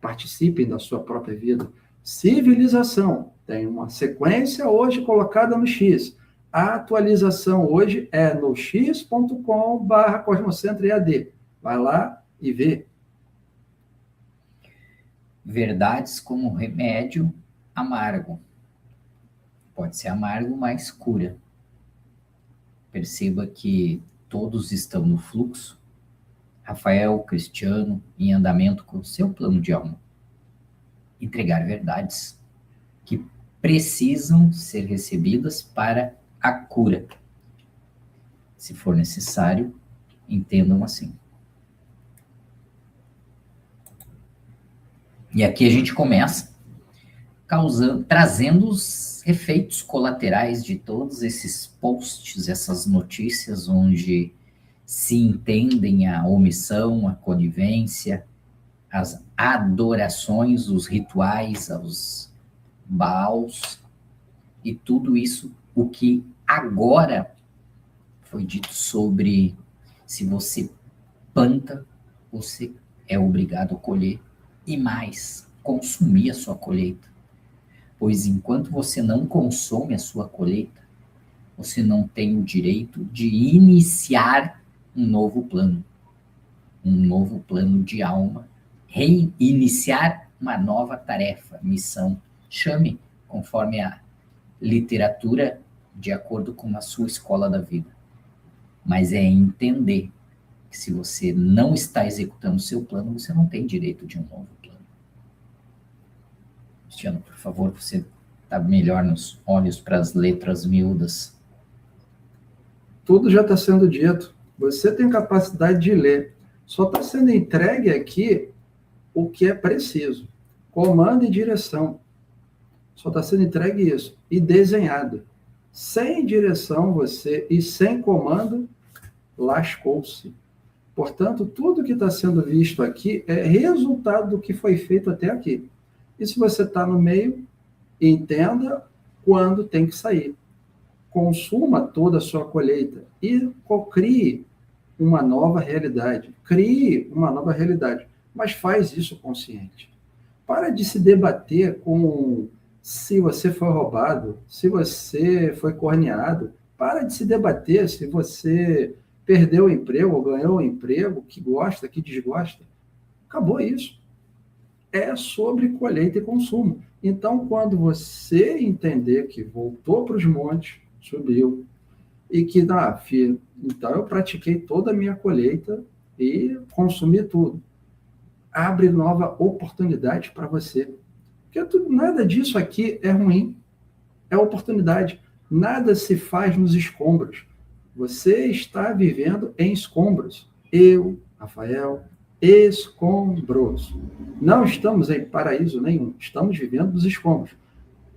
participem da sua própria vida. Civilização tem uma sequência hoje colocada no X. A atualização hoje é no x.com/cosmocentro-ead. Vai lá e vê. Verdades como remédio amargo. Pode ser amargo, mas cura. Perceba que todos estão no fluxo. Rafael, Cristiano, em andamento com o seu plano de alma. Entregar verdades que precisam ser recebidas para a cura. Se for necessário, entendam assim. E aqui a gente começa trazendo os efeitos colaterais de todos esses posts, essas notícias onde se entendem a omissão, a conivência, as adorações, os rituais aos Baals, e tudo isso, o que agora foi dito sobre se você planta, você é obrigado a colher, e mais, consumir a sua colheita. Pois enquanto você não consome a sua colheita, você não tem o direito de iniciar um novo plano de alma, reiniciar uma nova tarefa, missão. Chame conforme a literatura, de acordo com a sua escola da vida. Mas é entender que se você não está executando o seu plano, você não tem direito de um novo plano. Cristiano, por favor, você está melhor nos olhos para as letras miúdas. Tudo já está sendo dito. Você tem capacidade de ler. Só está sendo entregue aqui o que é preciso. Comando e direção. Só está sendo entregue isso. E desenhado. Sem direção você e sem comando, lascou-se. Portanto, tudo que está sendo visto aqui é resultado do que foi feito até aqui. E se você está no meio, entenda quando tem que sair. Consuma toda a sua colheita e crie uma nova realidade. Crie uma nova realidade, mas faz isso consciente. Para de se debater com se você foi roubado, se você foi corneado. Para de se debater se você perdeu o emprego ou ganhou o emprego, que gosta, que desgosta. Acabou isso. É sobre colheita e consumo. Então, quando você entender que voltou para os montes, subiu, e que, filho, então eu pratiquei toda a minha colheita e consumi tudo, abre nova oportunidade para você. Porque nada disso aqui é ruim, é oportunidade. Nada se faz nos escombros. Você está vivendo em escombros. Eu, Rafael, escombros. Não estamos em paraíso nenhum, estamos vivendo nos escombros.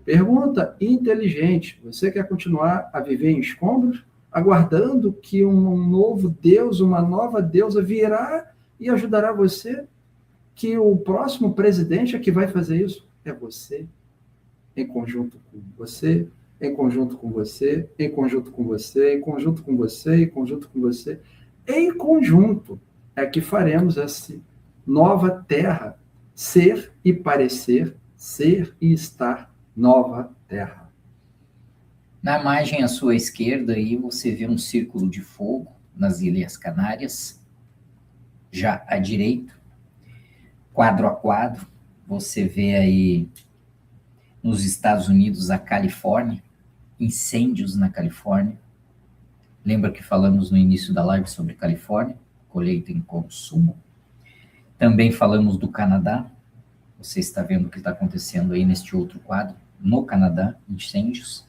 Pergunta inteligente: você quer continuar a viver em escombros, aguardando que um novo Deus, uma nova deusa virá e ajudará você? Que o próximo presidente é que vai fazer isso? É você, em conjunto com você, em conjunto com você, em conjunto com você, em conjunto com você, em conjunto com você. Em conjunto é que faremos essa nova terra ser e parecer, ser e estar nova terra. Na imagem à sua esquerda aí você vê um círculo de fogo nas Ilhas Canárias. Já à direita, quadro a quadro, você vê aí nos Estados Unidos a Califórnia, incêndios na Califórnia. Lembra que falamos no início da live sobre Califórnia, colheita e consumo? Também falamos do Canadá. Você está vendo o que está acontecendo aí neste outro quadro, no Canadá, incêndios.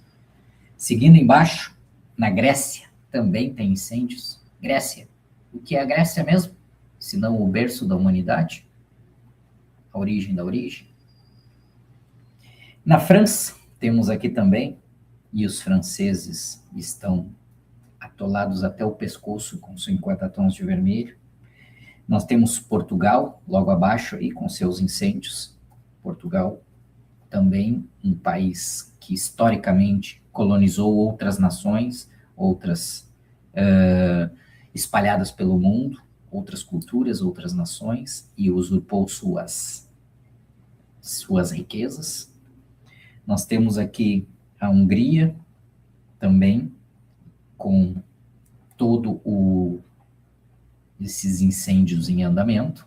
Seguindo embaixo, na Grécia, também tem incêndios. Grécia, o que é a Grécia mesmo? Se não o berço da humanidade? A origem da origem. Na França, temos aqui também, e os franceses estão atolados até o pescoço com 50 tons de vermelho. Nós temos Portugal, logo abaixo aí, com seus incêndios. Portugal, também um país que historicamente colonizou outras nações, outras espalhadas pelo mundo, outras culturas, outras nações e usurpou suas riquezas. Nós temos aqui a Hungria também, com esses incêndios em andamento.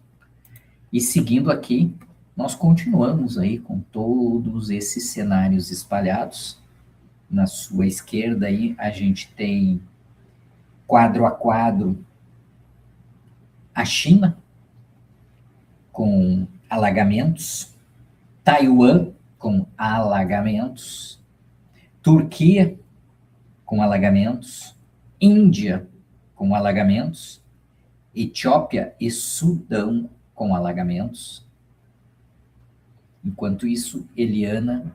E seguindo aqui, nós continuamos aí com todos esses cenários espalhados. Na sua esquerda aí, a gente tem quadro a quadro a China, com alagamentos, Taiwan, com alagamentos, Turquia, com alagamentos, Índia, com alagamentos, Etiópia e Sudão, com alagamentos. Enquanto isso, Eliana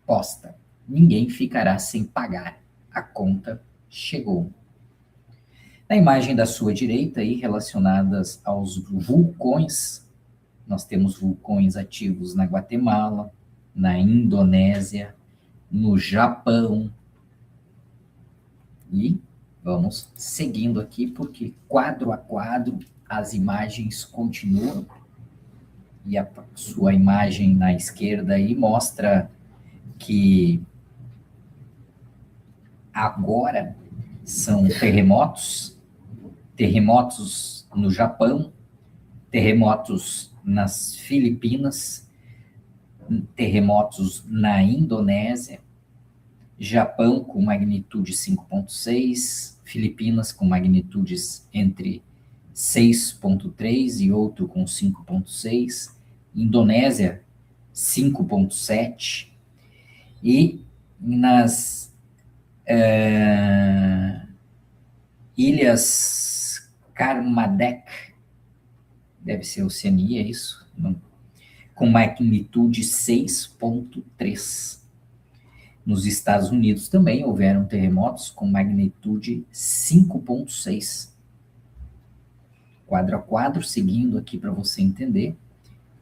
posta: ninguém ficará sem pagar, a conta chegou. Na imagem da sua direita, aí, relacionadas aos vulcões, nós temos vulcões ativos na Guatemala, na Indonésia, no Japão. E vamos seguindo aqui, porque quadro a quadro as imagens continuam. E a sua imagem na esquerda aí mostra que agora são terremotos no Japão, terremotos nas Filipinas, terremotos na Indonésia, Japão com magnitude 5,6, Filipinas com magnitudes entre 6,3 e outro com 5,6, Indonésia 5,7, e nas Ilhas Kermadec, deve ser Oceania, isso? Não. Com magnitude 6,3. Nos Estados Unidos também houveram terremotos com magnitude 5,6. Quadro a quadro, seguindo aqui para você entender.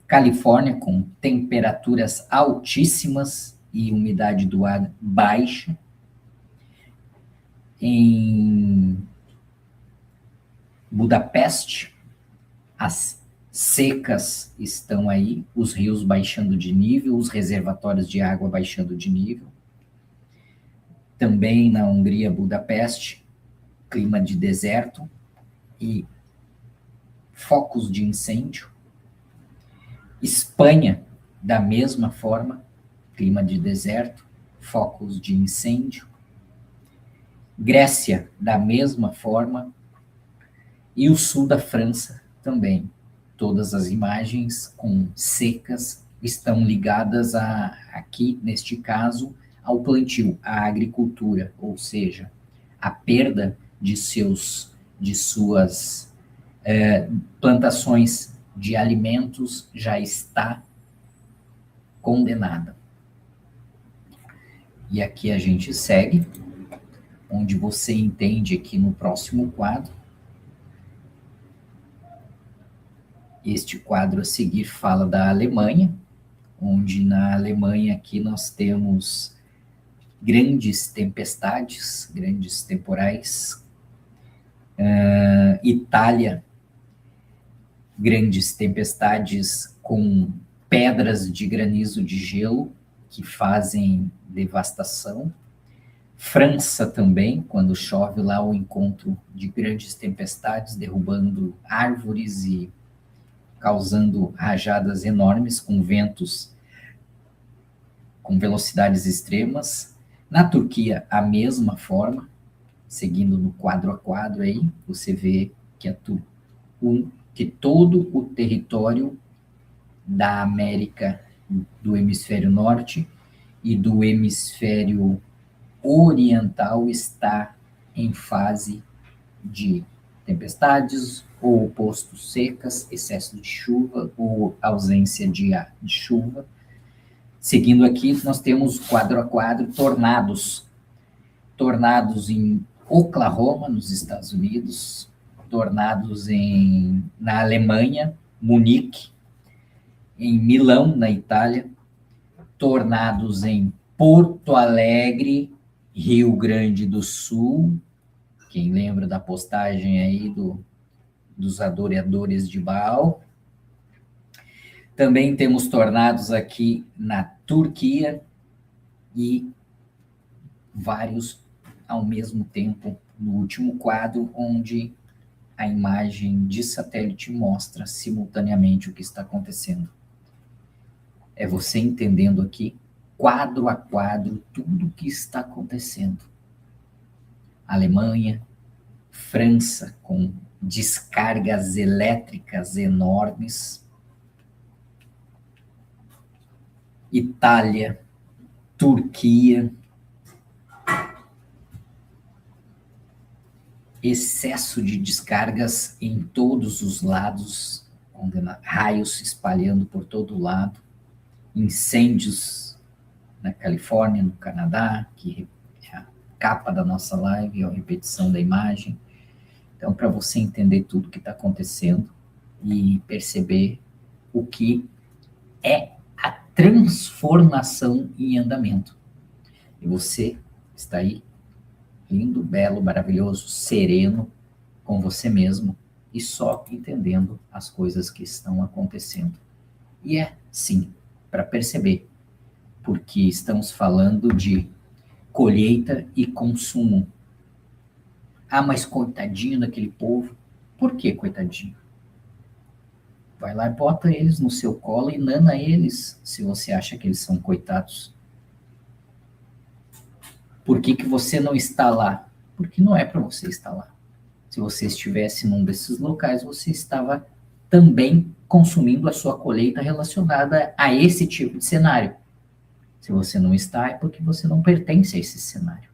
Califórnia com temperaturas altíssimas e umidade do ar baixa. Em Budapeste, as secas estão aí, os rios baixando de nível, os reservatórios de água baixando de nível. Também na Hungria, Budapeste, clima de deserto e focos de incêndio. Espanha, da mesma forma, clima de deserto, focos de incêndio. Grécia, da mesma forma, e o sul da França também. Todas as imagens com secas estão ligadas aqui, neste caso, ao plantio, à agricultura, ou seja, a perda de suas plantações de alimentos já está condenada. E aqui a gente segue, onde você entende aqui no próximo quadro. Este quadro a seguir fala da Alemanha, onde na Alemanha aqui nós temos grandes tempestades, grandes temporais. Itália, grandes tempestades com pedras de granizo de gelo que fazem devastação. França também, quando chove lá, o encontro de grandes tempestades, derrubando árvores e causando rajadas enormes com ventos com velocidades extremas. Na Turquia, a mesma forma, seguindo no quadro a quadro aí, você vê que, que todo o território da América do hemisfério norte e do hemisfério oriental está em fase de tempestades, ou oposto secas, excesso de chuva, ou ausência de chuva. Seguindo aqui, nós temos quadro a quadro tornados. Tornados em Oklahoma, nos Estados Unidos, tornados na Alemanha, Munique, em Milão, na Itália, tornados em Porto Alegre, Rio Grande do Sul. Quem lembra da postagem aí dos adoradores de Baal. Também temos tornados aqui na Turquia e vários ao mesmo tempo no último quadro, onde a imagem de satélite mostra simultaneamente o que está acontecendo. É você entendendo aqui, quadro a quadro, tudo o que está acontecendo. Alemanha, França, com descargas elétricas enormes, Itália, Turquia, excesso de descargas em todos os lados, raios se espalhando por todo lado, incêndios na Califórnia, no Canadá, que é a capa da nossa live, é a repetição da imagem. Então, para você entender tudo o que está acontecendo e perceber o que é a transformação em andamento. E você está aí, lindo, belo, maravilhoso, sereno com você mesmo e só entendendo as coisas que estão acontecendo. E é, sim, para perceber, porque estamos falando de colheita e consumo. Ah, mas coitadinho daquele povo. Por que coitadinho? Vai lá e bota eles no seu colo e nana eles, se você acha que eles são coitados. Por que que você não está lá? Porque não é para você estar lá. Se você estivesse num desses locais, você estava também consumindo a sua colheita relacionada a esse tipo de cenário. Se você não está, é porque você não pertence a esse cenário.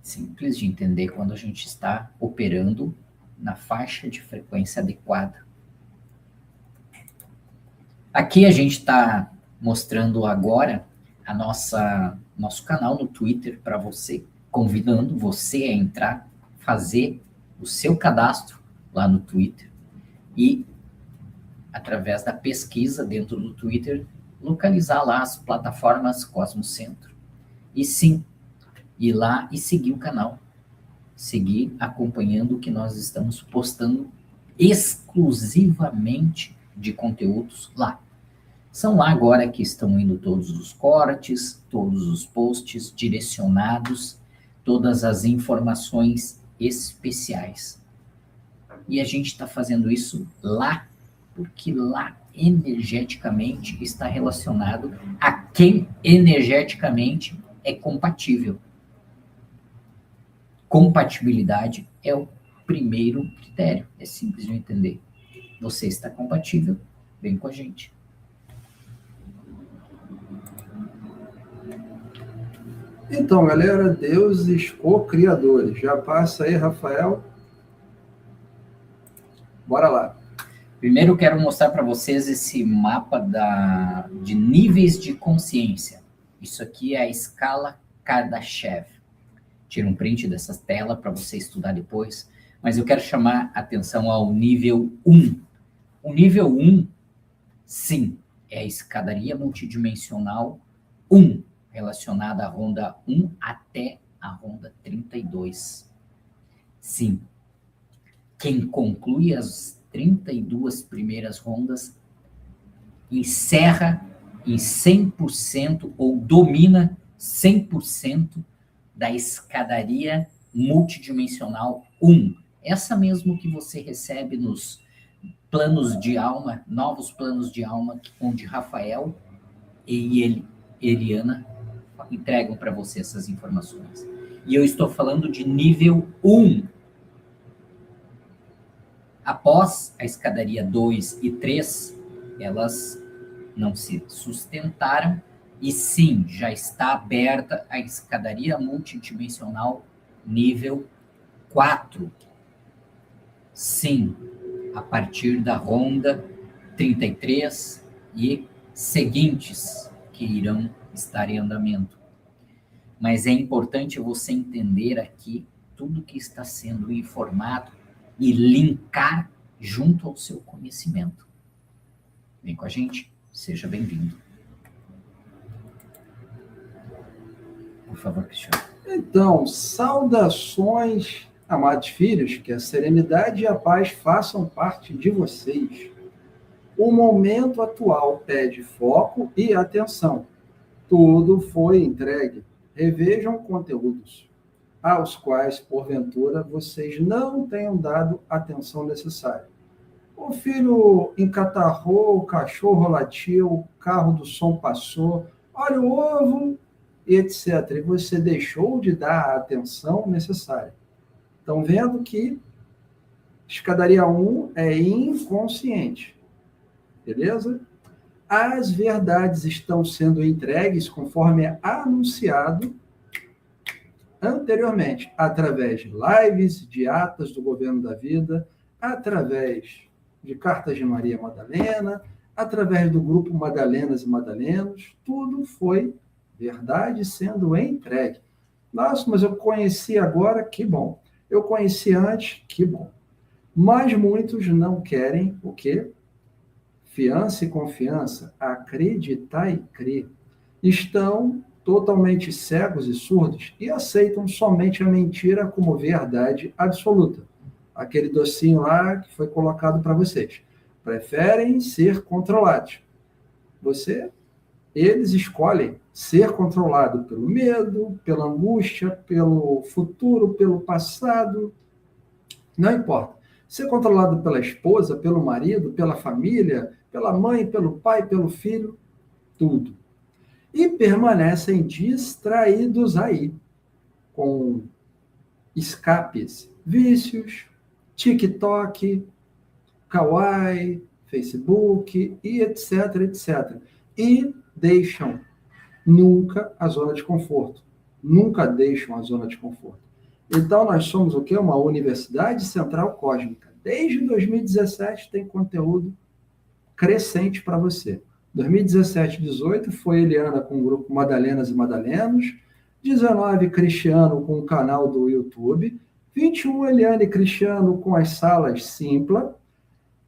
Simples de entender quando a gente está operando na faixa de frequência adequada. Aqui a gente está mostrando agora a nosso canal no Twitter para você, convidando você a entrar, fazer o seu cadastro lá no Twitter e, através da pesquisa dentro do Twitter, localizar lá as plataformas Cosmos Centro. E sim, ir lá e seguir o canal. Seguir acompanhando o que nós estamos postando exclusivamente de conteúdos lá. São lá agora que estão indo todos os cortes, todos os posts direcionados, todas as informações especiais. E a gente está fazendo isso lá, porque lá energeticamente está relacionado a quem energeticamente é compatível. Compatibilidade é o primeiro critério, é simples de entender. Você está compatível, vem com a gente. Então, galera, deuses co-criadores. Já passa aí, Rafael. Bora lá. Primeiro eu quero mostrar para vocês esse mapa de níveis de consciência. Isso aqui é a escala Kardashev. Tira um print dessa tela para você estudar depois. Mas eu quero chamar a atenção ao nível 1. O nível 1, sim, é a escadaria multidimensional 1, relacionada à ronda 1 até a ronda 32. Sim, quem conclui as 32 primeiras rondas encerra em 100% ou domina 100% da escadaria multidimensional 1. Essa mesmo que você recebe nos planos de alma, novos planos de alma, onde Rafael e Eliana entregam para você essas informações. E eu estou falando de nível 1. Após a escadaria 2 e 3, elas não se sustentaram, e sim, já está aberta a escadaria multidimensional nível 4. Sim, a partir da ronda 33 e seguintes que irão estar em andamento. Mas é importante você entender aqui tudo que está sendo informado e linkar junto ao seu conhecimento. Vem com a gente, seja bem-vindo. Por favor, Cristiano. Então, saudações Amados filhos, que a serenidade e a paz façam parte de vocês. O momento atual pede foco e atenção. Tudo foi entregue. Revejam conteúdos aos quais, porventura, vocês não tenham dado atenção necessária. O filho encatarrou, o cachorro latiu, o carro do som passou, olha o ovo, etc. E você deixou de dar a atenção necessária. Estão vendo que escadaria 1 é inconsciente. Beleza? As verdades estão sendo entregues conforme é anunciado anteriormente, através de lives, de atas do Governo da Vida, através de cartas de Maria Madalena, através do grupo Madalenas e Madalenos, tudo foi verdade sendo entregue. Nossa, mas eu conheci agora, que bom. Eu conheci antes, que bom. Mas muitos não querem o quê? Fiança e confiança, acreditar e crer. Estão totalmente cegos e surdos e aceitam somente a mentira como verdade absoluta. Aquele docinho lá que foi colocado para vocês. Preferem ser controlados. Eles escolhem ser controlado pelo medo, pela angústia, pelo futuro, pelo passado. Não importa. Ser controlado pela esposa, pelo marido, pela família, pela mãe, pelo pai, pelo filho, tudo. E permanecem distraídos aí, com escapes, vícios, TikTok, Kawaii, Facebook, e etc, etc. E deixam nunca a zona de conforto. Nunca deixam a zona de conforto. Então, nós somos o quê? Uma universidade central cósmica. Desde 2017 tem conteúdo crescente para você. 2017, 18 foi Eliana com o grupo Madalenas e Madalenos. 19, Cristiano com o canal do YouTube. 21, Eliana e Cristiano com as salas Simpla.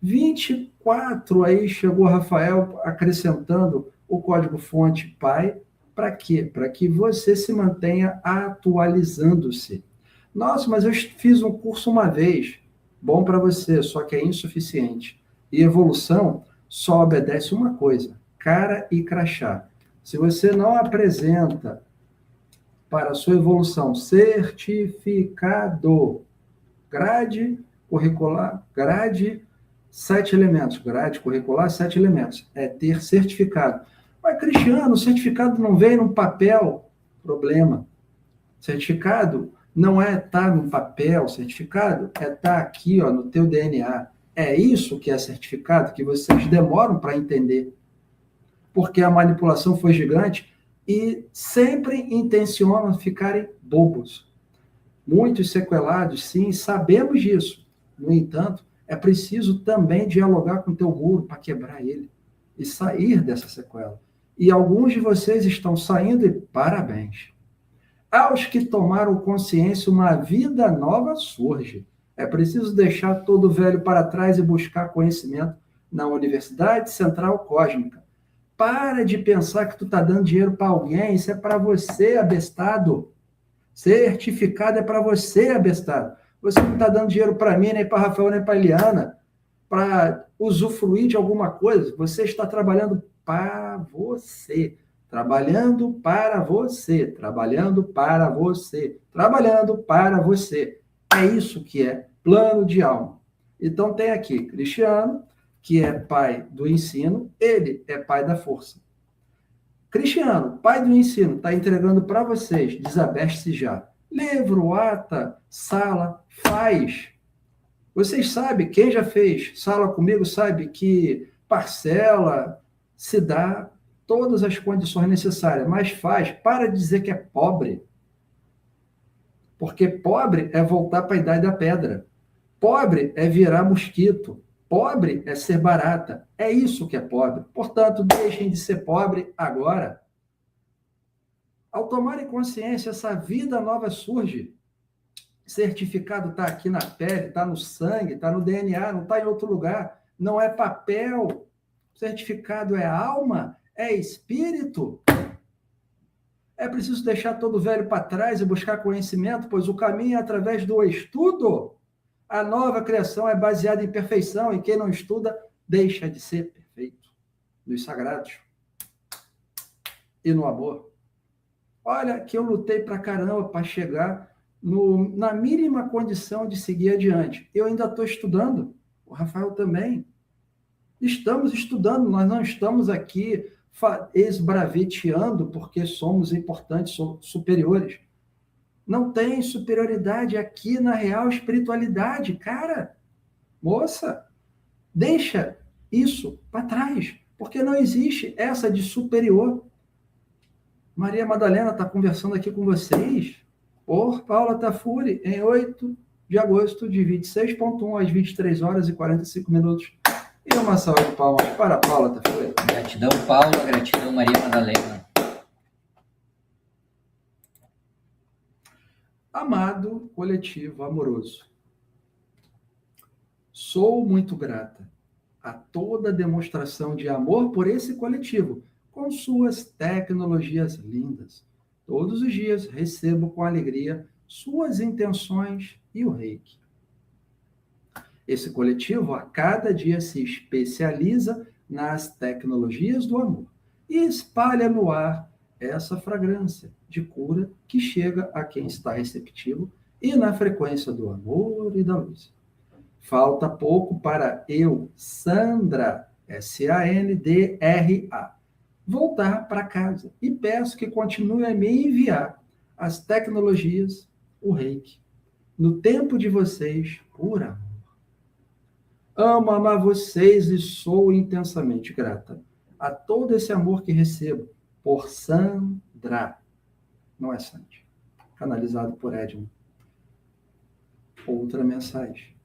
24, aí chegou Rafael acrescentando o código-fonte Pai. Para quê? Para que você se mantenha atualizando-se. Nossa, mas eu fiz um curso uma vez. Bom para você, só que é insuficiente. E evolução só obedece uma coisa: cara e crachá. Se você não apresenta para a sua evolução certificado, grade curricular, grade 7 elementos, grade curricular 7 elementos, é ter certificado. Mas, Cristiano, o certificado não vem num papel? Problema. Certificado não é estar no papel, certificado é estar aqui, ó, no teu DNA. É isso que é certificado, que vocês demoram para entender. Porque a manipulação foi gigante e sempre intencionam ficarem bobos. Muitos sequelados, sim, sabemos disso. No entanto, é preciso também dialogar com o teu muro para quebrar ele e sair dessa sequela. E alguns de vocês estão saindo e parabéns. Aos que tomaram consciência, uma vida nova surge. É preciso deixar todo o velho para trás e buscar conhecimento na Universidade Central Cósmica. Para de pensar que tu está dando dinheiro para alguém, isso é para você, abestado. Certificado é para você, abestado. Você não está dando dinheiro para mim, nem para Rafael, nem para Eliana, para usufruir de alguma coisa. Você está trabalhando para você. Trabalhando para você. Trabalhando para você. Trabalhando para você. É isso que é plano de alma. Então tem aqui Cristiano, que é pai do ensino, ele é pai da força. Cristiano, pai do ensino, está entregando para vocês, desabeste-se já. Livro, ata, sala, faz. Vocês sabem, quem já fez sala comigo sabe que parcela, se dá todas as condições necessárias, mas faz, para de dizer que é pobre. Porque pobre é voltar para a idade da pedra. Pobre é virar mosquito. Pobre é ser barata. É isso que é pobre. Portanto, deixem de ser pobre agora. Ao tomarem consciência, essa vida nova surge. Certificado está aqui na pele, está no sangue, está no DNA, não está em outro lugar. Não é papel. Certificado é alma, é espírito. É preciso deixar todo velho para trás e buscar conhecimento, pois o caminho é através do estudo. A nova criação é baseada em perfeição, e quem não estuda deixa de ser perfeito. Nos sagrados e no amor. Olha, que eu lutei pra caramba para chegar na mínima condição de seguir adiante. Eu ainda estou estudando, o Rafael também. Estamos estudando, nós não estamos aqui esbraveteando porque somos importantes, superiores. Não tem superioridade aqui na real espiritualidade, cara. Moça, deixa isso para trás, porque não existe essa de superior. Maria Madalena está conversando aqui com vocês por Paula Tafuri, em 8 de agosto de 26.1 às 23 horas e 45 minutos. E uma salva de palmas para Paula Tafuri. Gratidão, Paula. Gratidão, Maria Madalena. Amado coletivo amoroso, sou muito grata a toda demonstração de amor por esse coletivo, com suas tecnologias lindas. Todos os dias recebo com alegria suas intenções e o reiki. Esse coletivo a cada dia se especializa nas tecnologias do amor e espalha no ar essa fragrância de cura que chega a quem está receptivo e na frequência do amor e da luz. Falta pouco para eu, Sandra, Sandra, voltar para casa e peço que continue a me enviar as tecnologias, o reiki, no tempo de vocês, por amor. Amo amar vocês e sou intensamente grata a todo esse amor que recebo por Sandra, não é Sandy, canalizado por Edmund. Outra mensagem.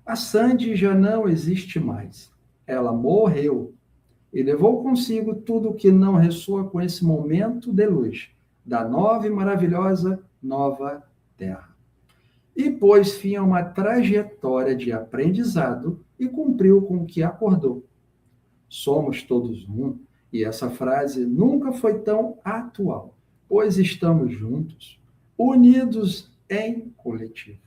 A Sandy já não existe mais. Ela morreu e levou consigo tudo que não ressoa com esse momento de luz da nova e maravilhosa nova Terra. E pôs fim a uma trajetória de aprendizado e cumpriu com o que acordou. Somos todos um, e essa frase nunca foi tão atual, pois estamos juntos, unidos em coletivo.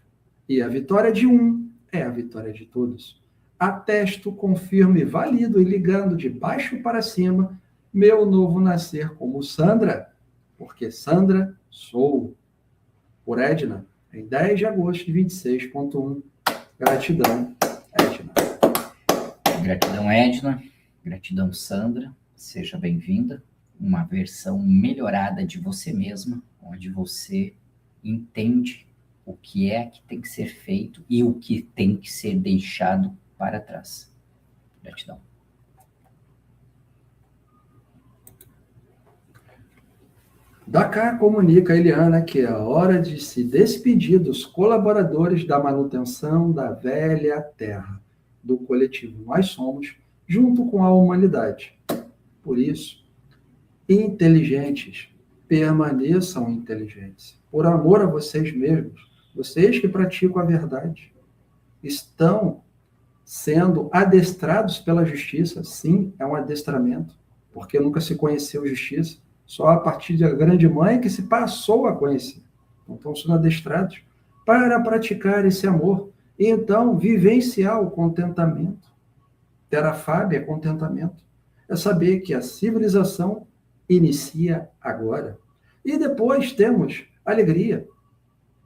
E a vitória de um é a vitória de todos. Atesto, confirmo e valido, e ligando de baixo para cima, meu novo nascer como Sandra, porque Sandra sou. Por Edna, em 10 de agosto de 26.1. Gratidão, Edna. Gratidão, Edna. Gratidão, Sandra. Seja bem-vinda. Uma versão melhorada de você mesma, onde você entende o que é que tem que ser feito e o que tem que ser deixado para trás. Gratidão. Da cá comunica a Eliana que é a hora de se despedir dos colaboradores da manutenção da velha terra, do coletivo Nós Somos, junto com a humanidade. Por isso, inteligentes, permaneçam inteligentes. Por amor a vocês mesmos, vocês que praticam a verdade, estão sendo adestrados pela justiça. Sim, é um adestramento, porque nunca se conheceu justiça. Só a partir da grande mãe que se passou a conhecer. Então, estão sendo adestrados para praticar esse amor. E então, vivenciar o contentamento. Terafábia é contentamento. É saber que a civilização inicia agora. E depois temos alegria.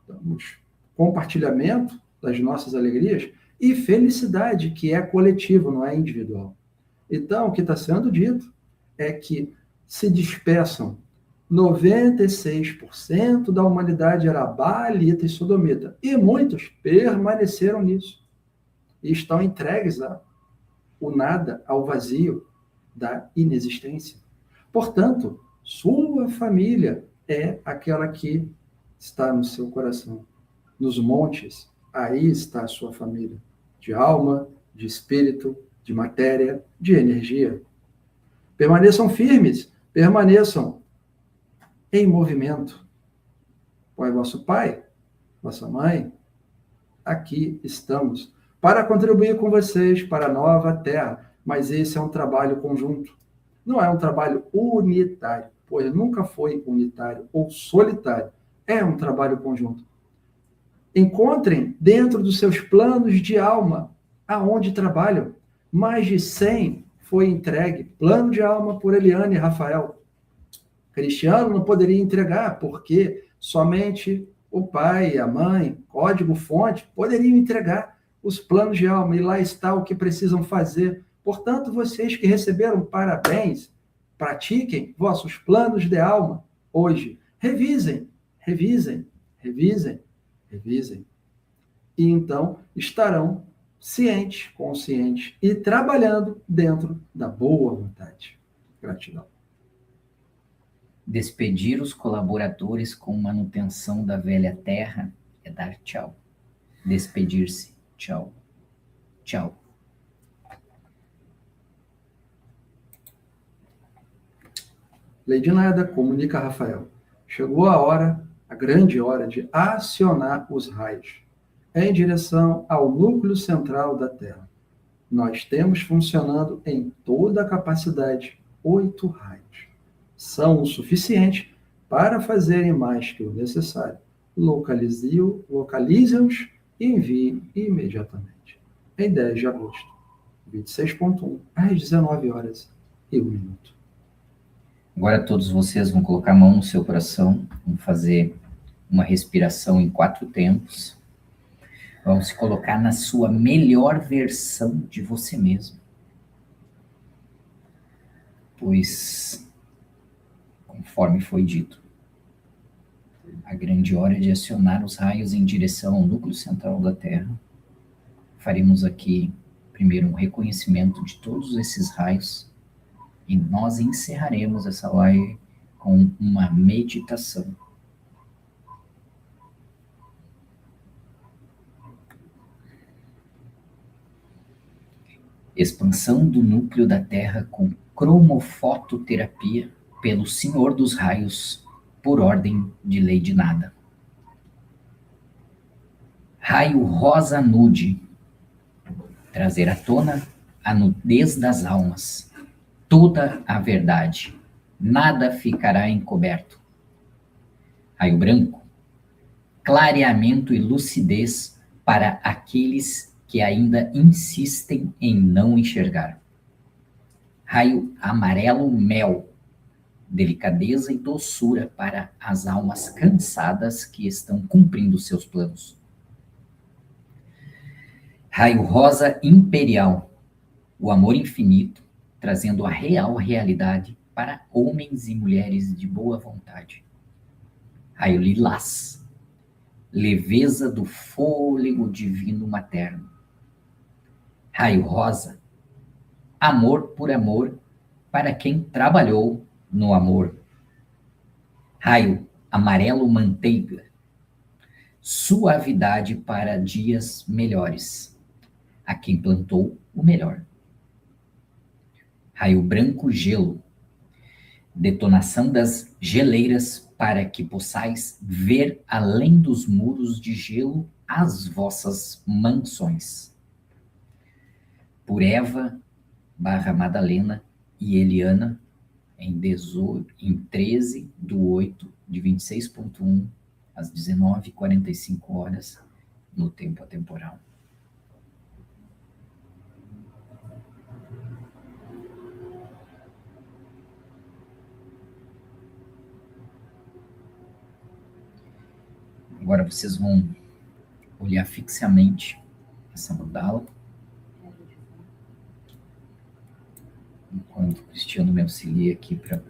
Temos compartilhamento das nossas alegrias e felicidade, que é coletivo, não é individual. Então, o que está sendo dito é que se dispersam 96% da humanidade era baalita e sodomita. E muitos permaneceram nisso. E estão entregues ao nada, ao vazio da inexistência. Portanto, sua família é aquela que está no seu coração. Nos montes, aí está a sua família. De alma, de espírito, de matéria, de energia. Permaneçam firmes. Permaneçam em movimento. Qual é vosso pai? Vossa mãe? Aqui estamos para contribuir com vocês para a nova terra, mas esse é um trabalho conjunto. Não é um trabalho unitário, pois nunca foi unitário ou solitário. É um trabalho conjunto. Encontrem dentro dos seus planos de alma aonde trabalham. Mais de 100 foi entregue. Plano de alma por Eliane e Rafael. Cristiano não poderia entregar, porque somente o pai e a mãe, código-fonte, poderiam entregar os planos de alma, e lá está o que precisam fazer. Portanto, vocês que receberam parabéns, pratiquem vossos planos de alma hoje. Revisem, revisem, revisem, revisem. E então estarão cientes, conscientes e trabalhando dentro da boa vontade. Gratidão. Despedir os colaboradores com manutenção da velha terra é dar tchau. Despedir-se, tchau. Tchau. Lady Nada comunica a Rafael. Chegou a hora, a grande hora, de acionar os raios em direção ao núcleo central da Terra. Nós temos funcionando em toda a capacidade 8 raios. São o suficiente para fazerem mais que o necessário. Localize-os e envie imediatamente. Em 10 de agosto, 26.1, às 19 horas e 1 minuto. Agora todos vocês vão colocar a mão no seu coração, vão fazer uma respiração em 4 tempos. Vão se colocar na sua melhor versão de você mesmo. Pois, conforme foi dito, a grande hora de acionar os raios em direção ao núcleo central da Terra. Faremos aqui, primeiro, um reconhecimento de todos esses raios e nós encerraremos essa live com uma meditação. Expansão do núcleo da Terra com cromofototerapia pelo Senhor dos Raios, por ordem de Lady Nada. Raio rosa nude, trazer à tona a nudez das almas, toda a verdade, nada ficará encoberto. Raio branco, clareamento e lucidez para aqueles que ainda insistem em não enxergar. Raio amarelo mel, delicadeza e doçura para as almas cansadas que estão cumprindo seus planos. Raio rosa imperial, o amor infinito, trazendo a real realidade para homens e mulheres de boa vontade. Raio lilás, leveza do fôlego divino materno. Raio rosa, amor por amor para quem trabalhou no amor. Raio amarelo manteiga, suavidade para dias melhores, a quem plantou o melhor. Raio branco gelo, detonação das geleiras para que possais ver além dos muros de gelo as vossas mansões. Por Eva / Madalena e Eliana, em 13/8/26.1, às 19h45, no tempo atemporal. Agora vocês vão olhar fixamente essa mandala, enquanto o Cristiano me auxilia aqui para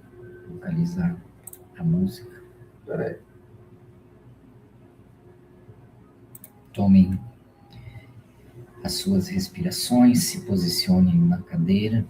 localizar a música. Peraí. Tomem as suas respirações, se posicionem na cadeira.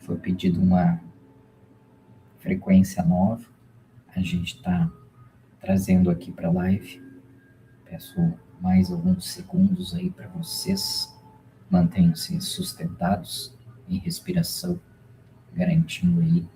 Foi pedido uma frequência nova. A gente está trazendo aqui para a live. Peço mais alguns segundos aí para vocês. Mantenham-se sustentados em respiração, garantindo aí